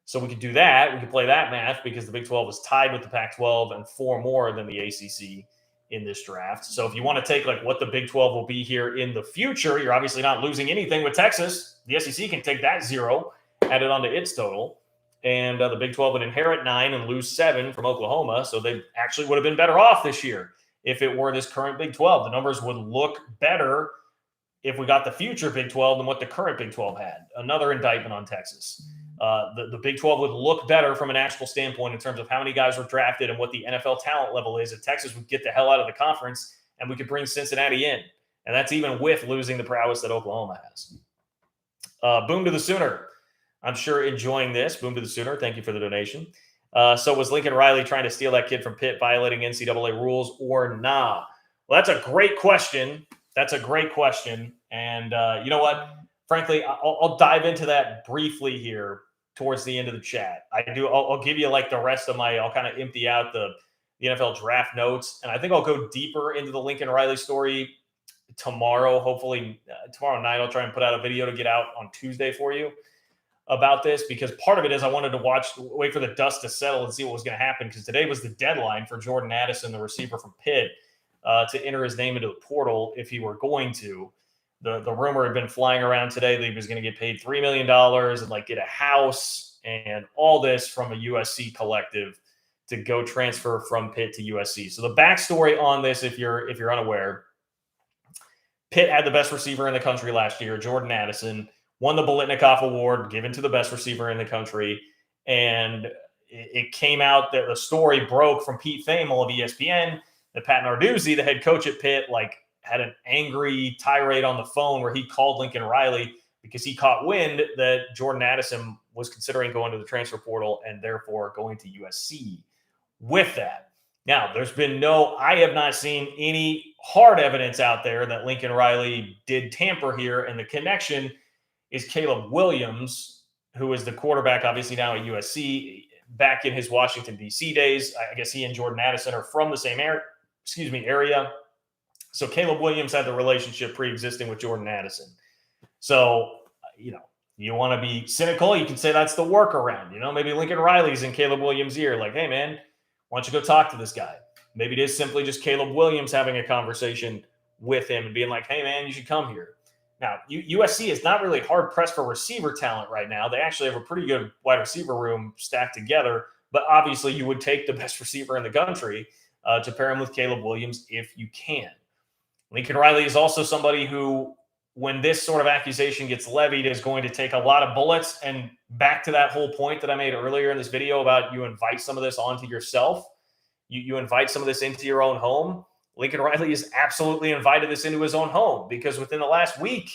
So we could do that. We could play that math because the Big 12 is tied with the Pac-12 and 4 more than the ACC in this draft. So if you want to take what the Big 12 will be here in the future, you're obviously not losing anything with Texas. The SEC can take that 0, add it onto its total, and the Big 12 would inherit 9 and lose 7 from Oklahoma. So they actually would have been better off this year if it were this current Big 12. The numbers would look better if we got the future Big 12 than what the current Big 12 had. Another indictment on Texas. The Big 12 would look better from a national standpoint in terms of how many guys were drafted and what the NFL talent level is. If Texas would get the hell out of the conference and we could bring Cincinnati in. And that's even with losing the prowess that Oklahoma has. Boom to the Sooner. I'm sure enjoying this. Boom to the Sooner. Thank you for the donation. So was Lincoln Riley trying to steal that kid from Pitt, violating NCAA rules, or nah? Well, that's a great question. That's a great question. And you know what? Frankly, I'll dive into that briefly here towards the end of the chat. I'll give you like the rest of I'll kind of empty out the NFL draft notes. And I think I'll go deeper into the Lincoln Riley story tomorrow. Hopefully tomorrow night, I'll try and put out a video to get out on Tuesday for you about this, because part of it is I wanted to wait for the dust to settle and see what was going to happen, because today was the deadline for Jordan Addison, the receiver from Pitt, to enter his name into the portal if he were going to. The rumor had been flying around today that he was going to get paid $3 million and like get a house and all this from a USC collective to go transfer from Pitt to USC. So the backstory on this, if you're unaware, Pitt had the best receiver in the country last year, Jordan Addison, won the Biletnikoff Award given to the best receiver in the country. And it came out that the story broke from Pete Thamel of ESPN that Pat Narduzzi, the head coach at Pitt, had an angry tirade on the phone where he called Lincoln Riley because he caught wind that Jordan Addison was considering going to the transfer portal and therefore going to USC with that. Now, I have not seen any hard evidence out there that Lincoln Riley did tamper here, and the connection is Caleb Williams, who is the quarterback, obviously now at USC. Back in his Washington, D.C. days, I guess he and Jordan Addison are from the same area. So Caleb Williams had the relationship pre-existing with Jordan Addison. So, you want to be cynical, you can say that's the workaround. Maybe Lincoln Riley's in Caleb Williams' ear, like, hey, man, why don't you go talk to this guy? Maybe it is simply just Caleb Williams having a conversation with him and being like, hey, man, you should come here. Now, USC is not really hard-pressed for receiver talent right now. They actually have a pretty good wide receiver room stacked together, but obviously you would take the best receiver in the country to pair him with Caleb Williams if you can. Lincoln Riley is also somebody who, when this sort of accusation gets levied, is going to take a lot of bullets. And back to that whole point that I made earlier in this video about you invite some of this onto yourself, you invite some of this into your own home. Lincoln Riley has absolutely invited this into his own home, because within the last week,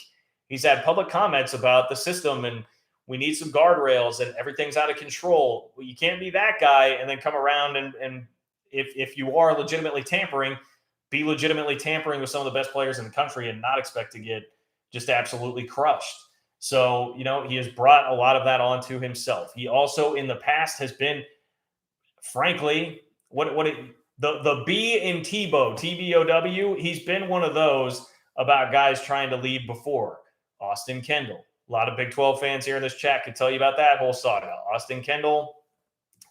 he's had public comments about the system and we need some guardrails and everything's out of control. Well, you can't be that guy and then come around and if you are legitimately tampering, be legitimately tampering with some of the best players in the country and not expect to get just absolutely crushed. So, he has brought a lot of that onto himself. He also in the past has been, frankly, the B in Tebow, TBOW, he's been one of those about guys trying to leave before. Austin Kendall. A lot of Big 12 fans here in this chat could tell you about that whole saga. Austin Kendall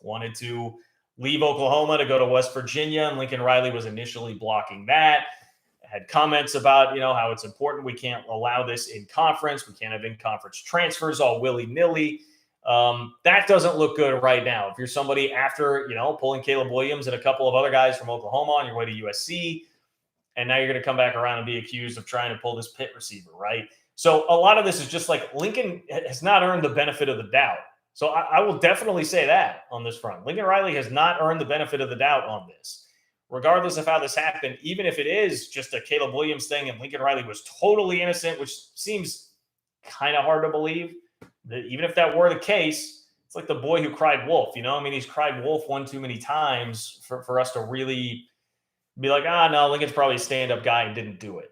wanted to leave Oklahoma to go to West Virginia, and Lincoln Riley was initially blocking that. Had comments about, how it's important. We can't allow this in conference. We can't have in-conference transfers all willy-nilly. That doesn't look good right now. If you're somebody after, pulling Caleb Williams and a couple of other guys from Oklahoma on your way to USC, and now you're going to come back around and be accused of trying to pull this Pitt receiver, right? So a lot of this is just like Lincoln has not earned the benefit of the doubt. So I will definitely say that on this front. Lincoln Riley has not earned the benefit of the doubt on this. Regardless of how this happened, even if it is just a Caleb Williams thing and Lincoln Riley was totally innocent, which seems kind of hard to believe, that even if that were the case, it's like the boy who cried wolf, he's cried wolf one too many times for us to really be like, no, Lincoln's probably a stand-up guy and didn't do it.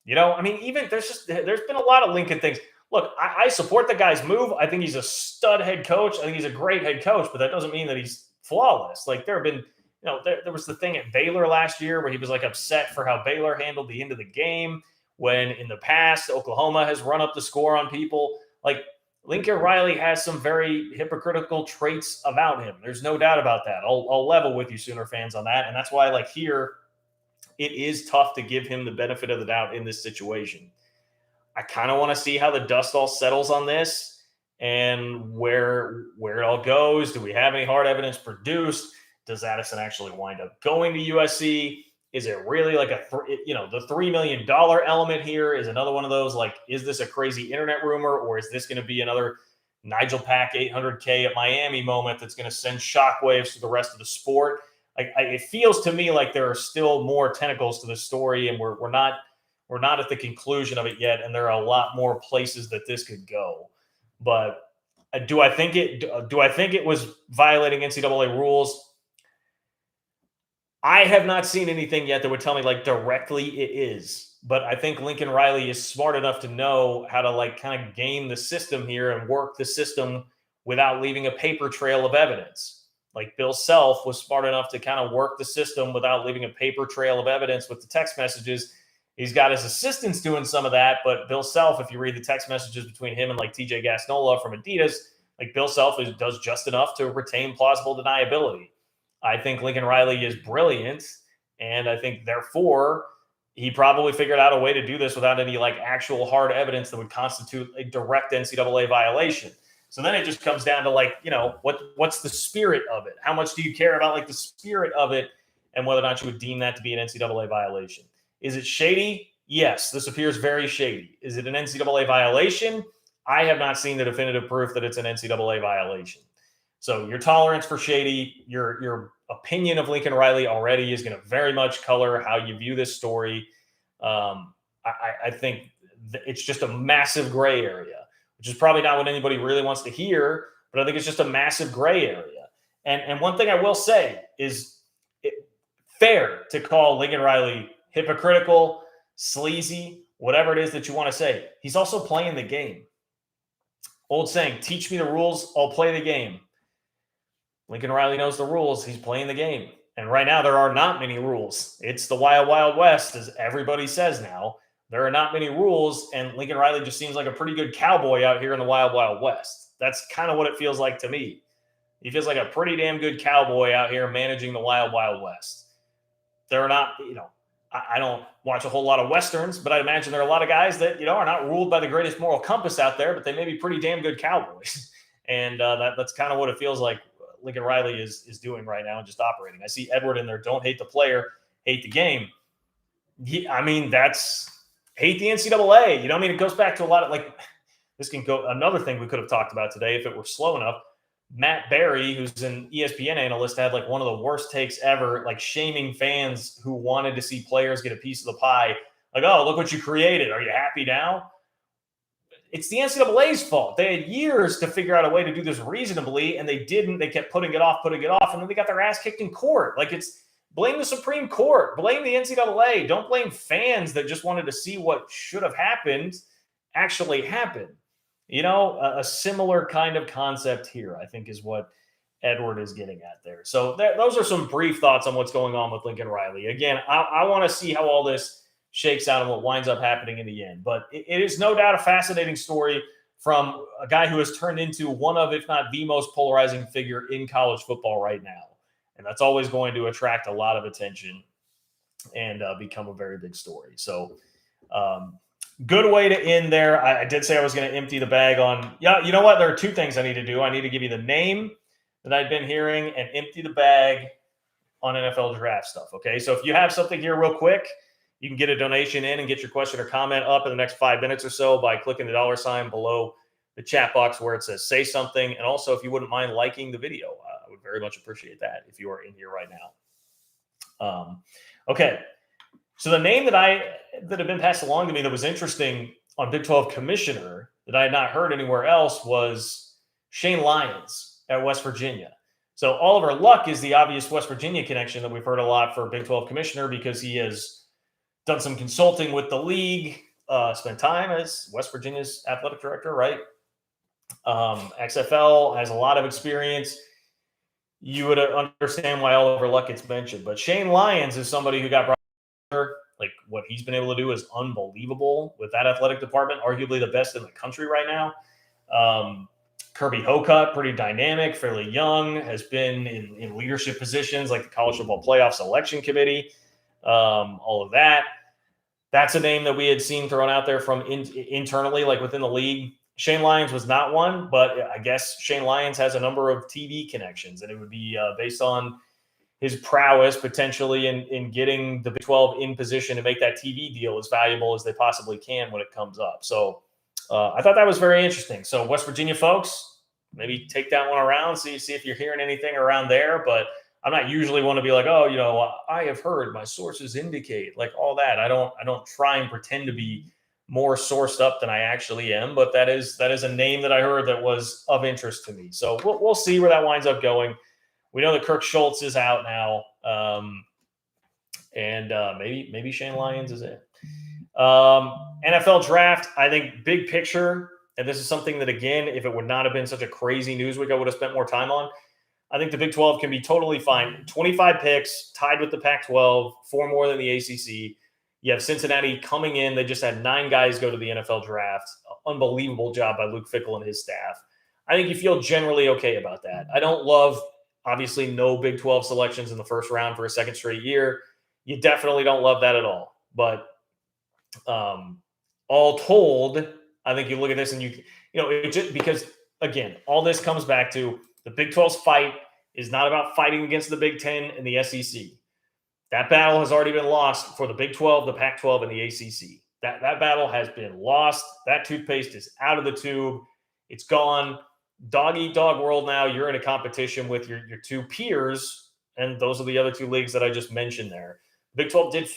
Even there's been a lot of Lincoln things. Look, I support the guy's move. I think he's a stud head coach. I think he's a great head coach, but that doesn't mean that he's flawless. Like there have been, there was the thing at Baylor last year where he was like upset for how Baylor handled the end of the game, when in the past Oklahoma has run up the score on people. Like Lincoln Riley has some very hypocritical traits about him. There's no doubt about that. I'll level with you, Sooner fans, on that. And that's why, here, it is tough to give him the benefit of the doubt in this situation. I kind of want to see how the dust all settles on this and where it all goes. Do we have any hard evidence produced? Does Addison actually wind up going to USC? Is it really like the $3 million element here is another one of those, like, is this a crazy internet rumor, or is this going to be another Nigel Pack 800K at Miami moment that's going to send shockwaves to the rest of the sport? Like, it feels to me like there are still more tentacles to this story, and we're not at the conclusion of it yet, and there are a lot more places that this could go. But do I think it was violating NCAA rules? I have not seen anything yet that would tell me like directly it is, but I think Lincoln Riley is smart enough to know how to like kind of game the system here and work the system without leaving a paper trail of evidence. Like Bill Self was smart enough to kind of work the system without leaving a paper trail of evidence with the text messages. He's got his assistants doing some of that, but Bill Self, if you read the text messages between him and like TJ Gasnola from Adidas, like Bill Self does just enough to retain plausible deniability. I think Lincoln Riley is brilliant, and I think therefore he probably figured out a way to do this without any like actual hard evidence that would constitute a direct NCAA violation. So then it just comes down to like, what's the spirit of it? How much do you care about like the spirit of it, and whether or not you would deem that to be an NCAA violation? Is it shady? Yes, this appears very shady. Is it an NCAA violation? I have not seen the definitive proof that it's an NCAA violation. So your tolerance for shady, your opinion of Lincoln Riley already is going to very much color how you view this story. I think it's just a massive gray area, which is probably not what anybody really wants to hear, but I think it's just a massive gray area. And one thing I will say is fair to call Lincoln Riley hypocritical, sleazy, whatever it is that you want to say. He's also playing the game. Old saying, teach me the rules, I'll play the game. Lincoln Riley knows the rules. He's playing the game. And right now, there are not many rules. It's the Wild Wild West, as everybody says now. There are not many rules, and Lincoln Riley just seems like a pretty good cowboy out here in the Wild Wild West. That's kind of what it feels like to me. He feels like a pretty damn good cowboy out here managing the Wild Wild West. There are not, I don't watch a whole lot of Westerns, but I imagine there are a lot of guys that, are not ruled by the greatest moral compass out there, but they may be pretty damn good cowboys. And that's kind of what it feels like Lincoln Riley is doing right now and just operating. I see Edward in there. Don't hate the player, hate the game. That's hate the NCAA. It goes back to a lot of like, this can go another thing we could have talked about today if it were slow enough. Matt Berry, who's an ESPN analyst, had like one of the worst takes ever, like shaming fans who wanted to see players get a piece of the pie. Like, oh, look what you created. Are you happy now? It's the NCAA's fault. They had years to figure out a way to do this reasonably, and they didn't. They kept putting it off, and then they got their ass kicked in court. Like, it's blame the Supreme Court, blame the NCAA. Don't blame fans that just wanted to see what should have happened actually happen. A similar kind of concept here, I think, is what Edward is getting at there. So those are some brief thoughts on what's going on with Lincoln Riley. Again, I want to see how all this shakes out and what winds up happening in the end. But it is no doubt a fascinating story from a guy who has turned into one of, if not the most polarizing figure in college football right now. And that's always going to attract a lot of attention and become a very big story. So good way to end there. I did say I was going to empty the bag on, you know what? There are two things I need to do. I need to give you the name that I've been hearing and empty the bag on NFL draft stuff. Okay. So if you have something here real quick, you can get a donation in and get your question or comment up in the next 5 minutes or so by clicking the $ below the chat box where it says say something. And also, if you wouldn't mind liking the video, I would very much appreciate that if you are in here right now. Okay. So the name that had been passed along to me that was interesting on Big 12 commissioner that I had not heard anywhere else was Shane Lyons at West Virginia. So Oliver Luck is the obvious West Virginia connection that we've heard a lot for Big 12 commissioner because he has done some consulting with the league, spent time as West Virginia's athletic director, right? XFL has a lot of experience. You would understand why Oliver Luck gets mentioned. But Shane Lyons is somebody who got brought, like what he's been able to do is unbelievable with that athletic department, arguably the best in the country right now. Kirby Hocutt, pretty dynamic, fairly young, has been in leadership positions like the College Football Playoff Selection Committee, all of that. That's a name that we had seen thrown out there from internally, like within the league. Shane Lyons was not one, but I guess Shane Lyons has a number of TV connections, and it would be based on his prowess potentially in getting the Big 12 in position to make that TV deal as valuable as they possibly can when it comes up. So I thought that was very interesting. So West Virginia folks, maybe take that one around, see if you're hearing anything around there. But I'm not usually want to be like, oh, I have heard, my sources indicate, like all that. I don't try and pretend to be more sourced up than I actually am. But that is a name that I heard that was of interest to me. So we'll see where that winds up going. We know that Kirk Schultz is out now, and maybe Shane Lyons is in. NFL draft, I think big picture, and this is something that, again, if it would not have been such a crazy news week, I would have spent more time on. I think the Big 12 can be totally fine. 25 picks, tied with the Pac-12, 4 more than the ACC. You have Cincinnati coming in. They just had 9 guys go to the NFL draft. Unbelievable job by Luke Fickell and his staff. I think you feel generally okay about that. I don't love, obviously, no Big 12 selections in the first round for a second straight year. You definitely don't love that at all. But all told, I think you look at this and it just, because, again, all this comes back to the Big 12's fight is not about fighting against the Big 10 and the SEC. That battle has already been lost for the Big 12, the Pac-12, and the ACC. That battle has been lost. That toothpaste is out of the tube. It's gone. Dog eat dog world now. You're in a competition with your 2 peers, and those are the other 2 leagues that I just mentioned there. Big 12 did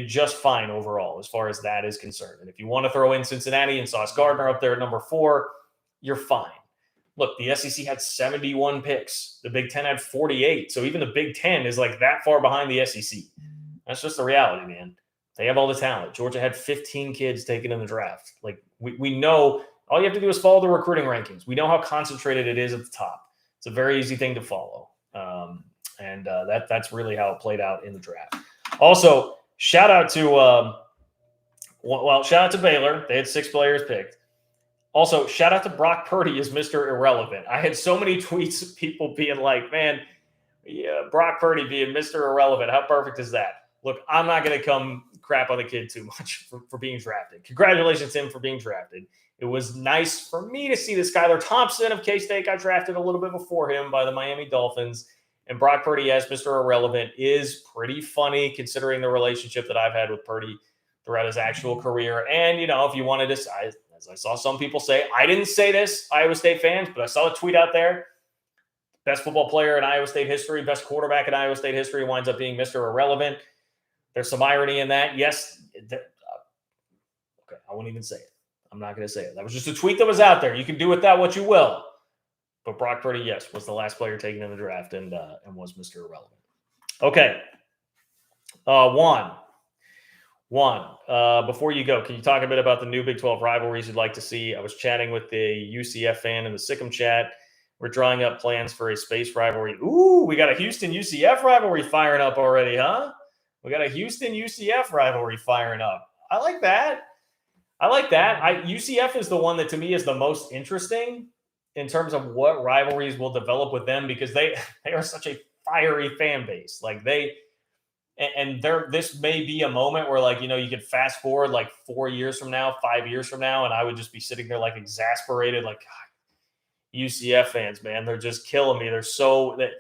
just fine overall as far as that is concerned. And if you want to throw in Cincinnati and Sauce Gardner up there at number 4, you're fine. Look, the SEC had 71 picks. The Big 10 had 48. So even the Big 10 is like that far behind the SEC. That's just the reality, man. They have all the talent. Georgia had 15 kids taken in the draft. Like, we know all you have to do is follow the recruiting rankings. We know how concentrated it is at the top. It's a very easy thing to follow. That's really how it played out in the draft. Also, shout out to Baylor. They had 6 players picked. Also, shout out to Brock Purdy as Mr. Irrelevant. I had so many tweets of people being like, man, yeah, Brock Purdy being Mr. Irrelevant. How perfect is that? Look, I'm not going to come crap on the kid too much for being drafted. Congratulations to him for being drafted. It was nice for me to see that Skylar Thompson of K-State got drafted a little bit before him by the Miami Dolphins. And Brock Purdy as Mr. Irrelevant is pretty funny considering the relationship that I've had with Purdy throughout his actual career. And, if you want to decide, as I saw some people say, I didn't say this, Iowa State fans, but I saw a tweet out there. Best football player in Iowa State history, best quarterback in Iowa State history winds up being Mr. Irrelevant. There's some irony in that. Yes. Okay, I won't even say it. I'm not going to say it. That was just a tweet that was out there. You can do with that what you will. But Brock Purdy, yes, was the last player taken in the draft and was Mr. Irrelevant. Okay. Juan, before you go, can you talk a bit about the new Big 12 rivalries you'd like to see? I was chatting with the UCF fan in the Sikkim chat. We're drawing up plans for a space rivalry. Ooh, we got a Houston-UCF rivalry firing up already, huh? We got a Houston-UCF rivalry firing up. I like that. UCF is the one that to me is the most interesting in terms of what rivalries will develop with them because they are such a fiery fan base. Like this may be a moment where you could fast forward 4 years from now, 5 years from now, and I would just be sitting there exasperated, God, UCF fans, man, they're just killing me. That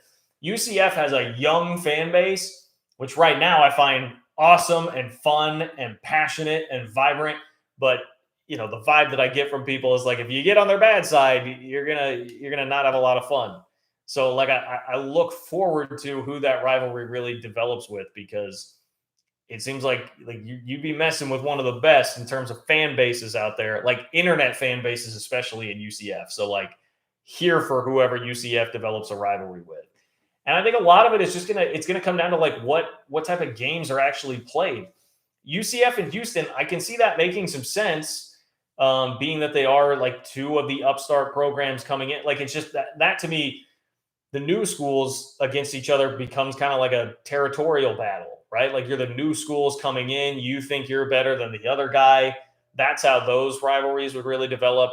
UCF has a young fan base, which right now I find awesome and fun and passionate and vibrant. But the vibe that I get from people is if you get on their bad side, you're gonna not have a lot of fun. So I look forward to who that rivalry really develops with because it seems like you'd be messing with one of the best in terms of fan bases out there, internet fan bases, especially in UCF. So here for whoever UCF develops a rivalry with. And I think a lot of it is just it's gonna come down to what type of games are actually played. UCF and Houston, I can see that making some sense, being that they are 2 of the upstart programs coming in. It's just that to me, the new schools against each other becomes kind of like a territorial battle, right? You're the new schools coming in, you think you're better than the other guy. That's how those rivalries would really develop.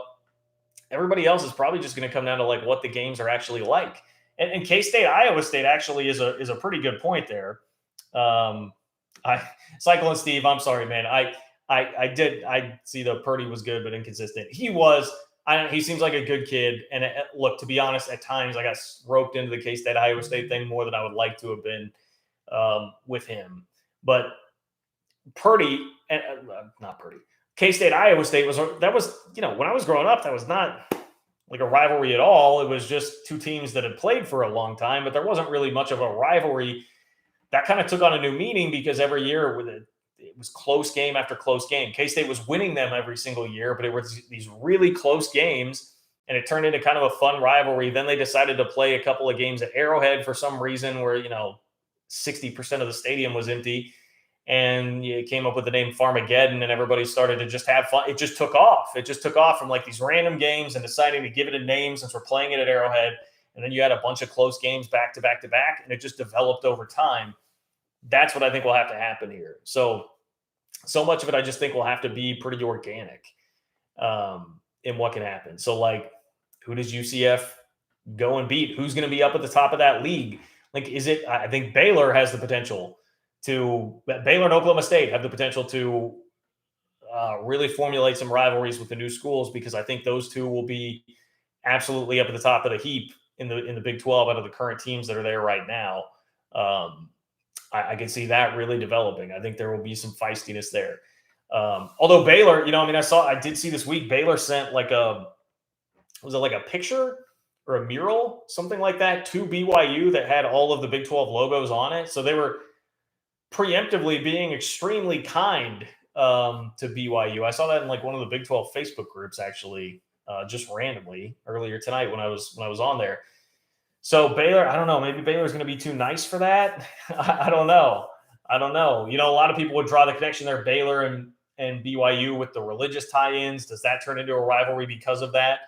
Everybody else is probably just going to come down to what the games are actually like. And K-State, Iowa State actually is a pretty good point there. Cyclone Steve, I'm sorry, man. I see the Purdy was good but inconsistent. He was. he seems like a good kid. And look, to be honest, at times I got roped into the K-State Iowa State thing more than I would like to have been with him. But Purdy, not Purdy, K-State Iowa State was when I was growing up, that was not like a rivalry at all. It was just two teams that had played for a long time, but there wasn't really much of a rivalry. That kind of took on a new meaning because every year it was close game after close game. K-State was winning them every single year, but it was these really close games, and it turned into kind of a fun rivalry. Then they decided to play a couple of games at Arrowhead for some reason where, 60% of the stadium was empty, and it came up with the name Farmageddon, and everybody started to just have fun. It just took off. It just took off from like these random games and deciding to give it a name since we're playing it at Arrowhead. And then you had a bunch of close games back to back to back, and it just developed over time. That's what I think will have to happen here. So much of it I just think will have to be pretty organic in what can happen. So, like, who does UCF go and beat? Who's going to be up at the top of that league? Like, I think Baylor has the potential Baylor and Oklahoma State have the potential to really formulate some rivalries with the new schools, because I think those two will be absolutely up at the top of the heap in the Big 12 out of the current teams that are there right now. I can see that really developing. I think there will be some feistiness there. Although Baylor, I did see this week, Baylor sent was it like a picture or a mural, something like that, to BYU that had all of the Big 12 logos on it. So they were preemptively being extremely kind to BYU. I saw that in like one of the Big 12 Facebook groups, actually, just randomly earlier tonight when I was on there. So Baylor, I don't know. Maybe Baylor's going to be too nice for that. I don't know. A lot of people would draw the connection there, Baylor and BYU, with the religious tie-ins. Does that turn into a rivalry because of that?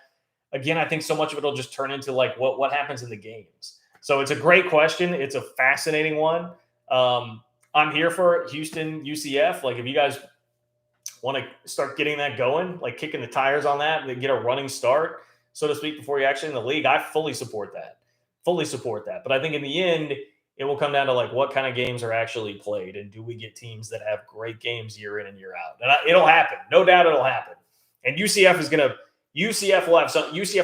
Again, I think so much of it will just turn into like what happens in the games. So it's a great question. It's a fascinating one. I'm here for Houston UCF. Like, if you guys want to start getting that going, like kicking the tires on that and get a running start, so to speak, before you're actually in the league, I fully support that. But I think in the end, it will come down to like what kind of games are actually played, and do we get teams that have great games year in and year out? And it'll happen. No doubt it'll happen. And UCF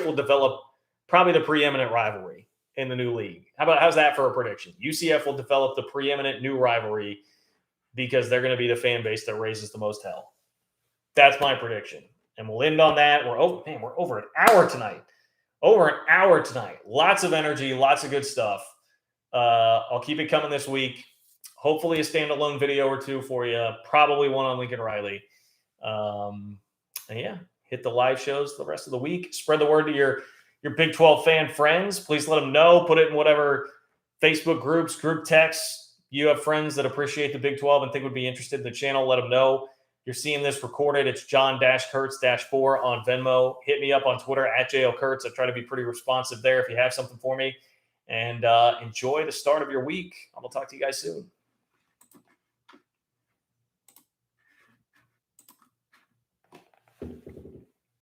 will develop probably the preeminent rivalry in the new league. How's that for a prediction? UCF will develop the preeminent new rivalry because they're going to be the fan base that raises the most hell. That's my prediction. And we'll end on that. We're over an hour tonight. Lots of energy, lots of good stuff. I'll keep it coming this week. Hopefully a standalone video or two for you. Probably one on Lincoln Riley. And yeah, hit the live shows the rest of the week. Spread the word to your Big 12 fan friends. Please let them know. Put it in whatever Facebook groups, group texts. You have friends that appreciate the Big 12 and think would be interested in the channel. Let them know. You're seeing this recorded. It's John-Kurtz-4 on Venmo. Hit me up on Twitter at JLKurtz. I try to be pretty responsive there if you have something for me. And enjoy the start of your week. I'm going to talk to you guys soon.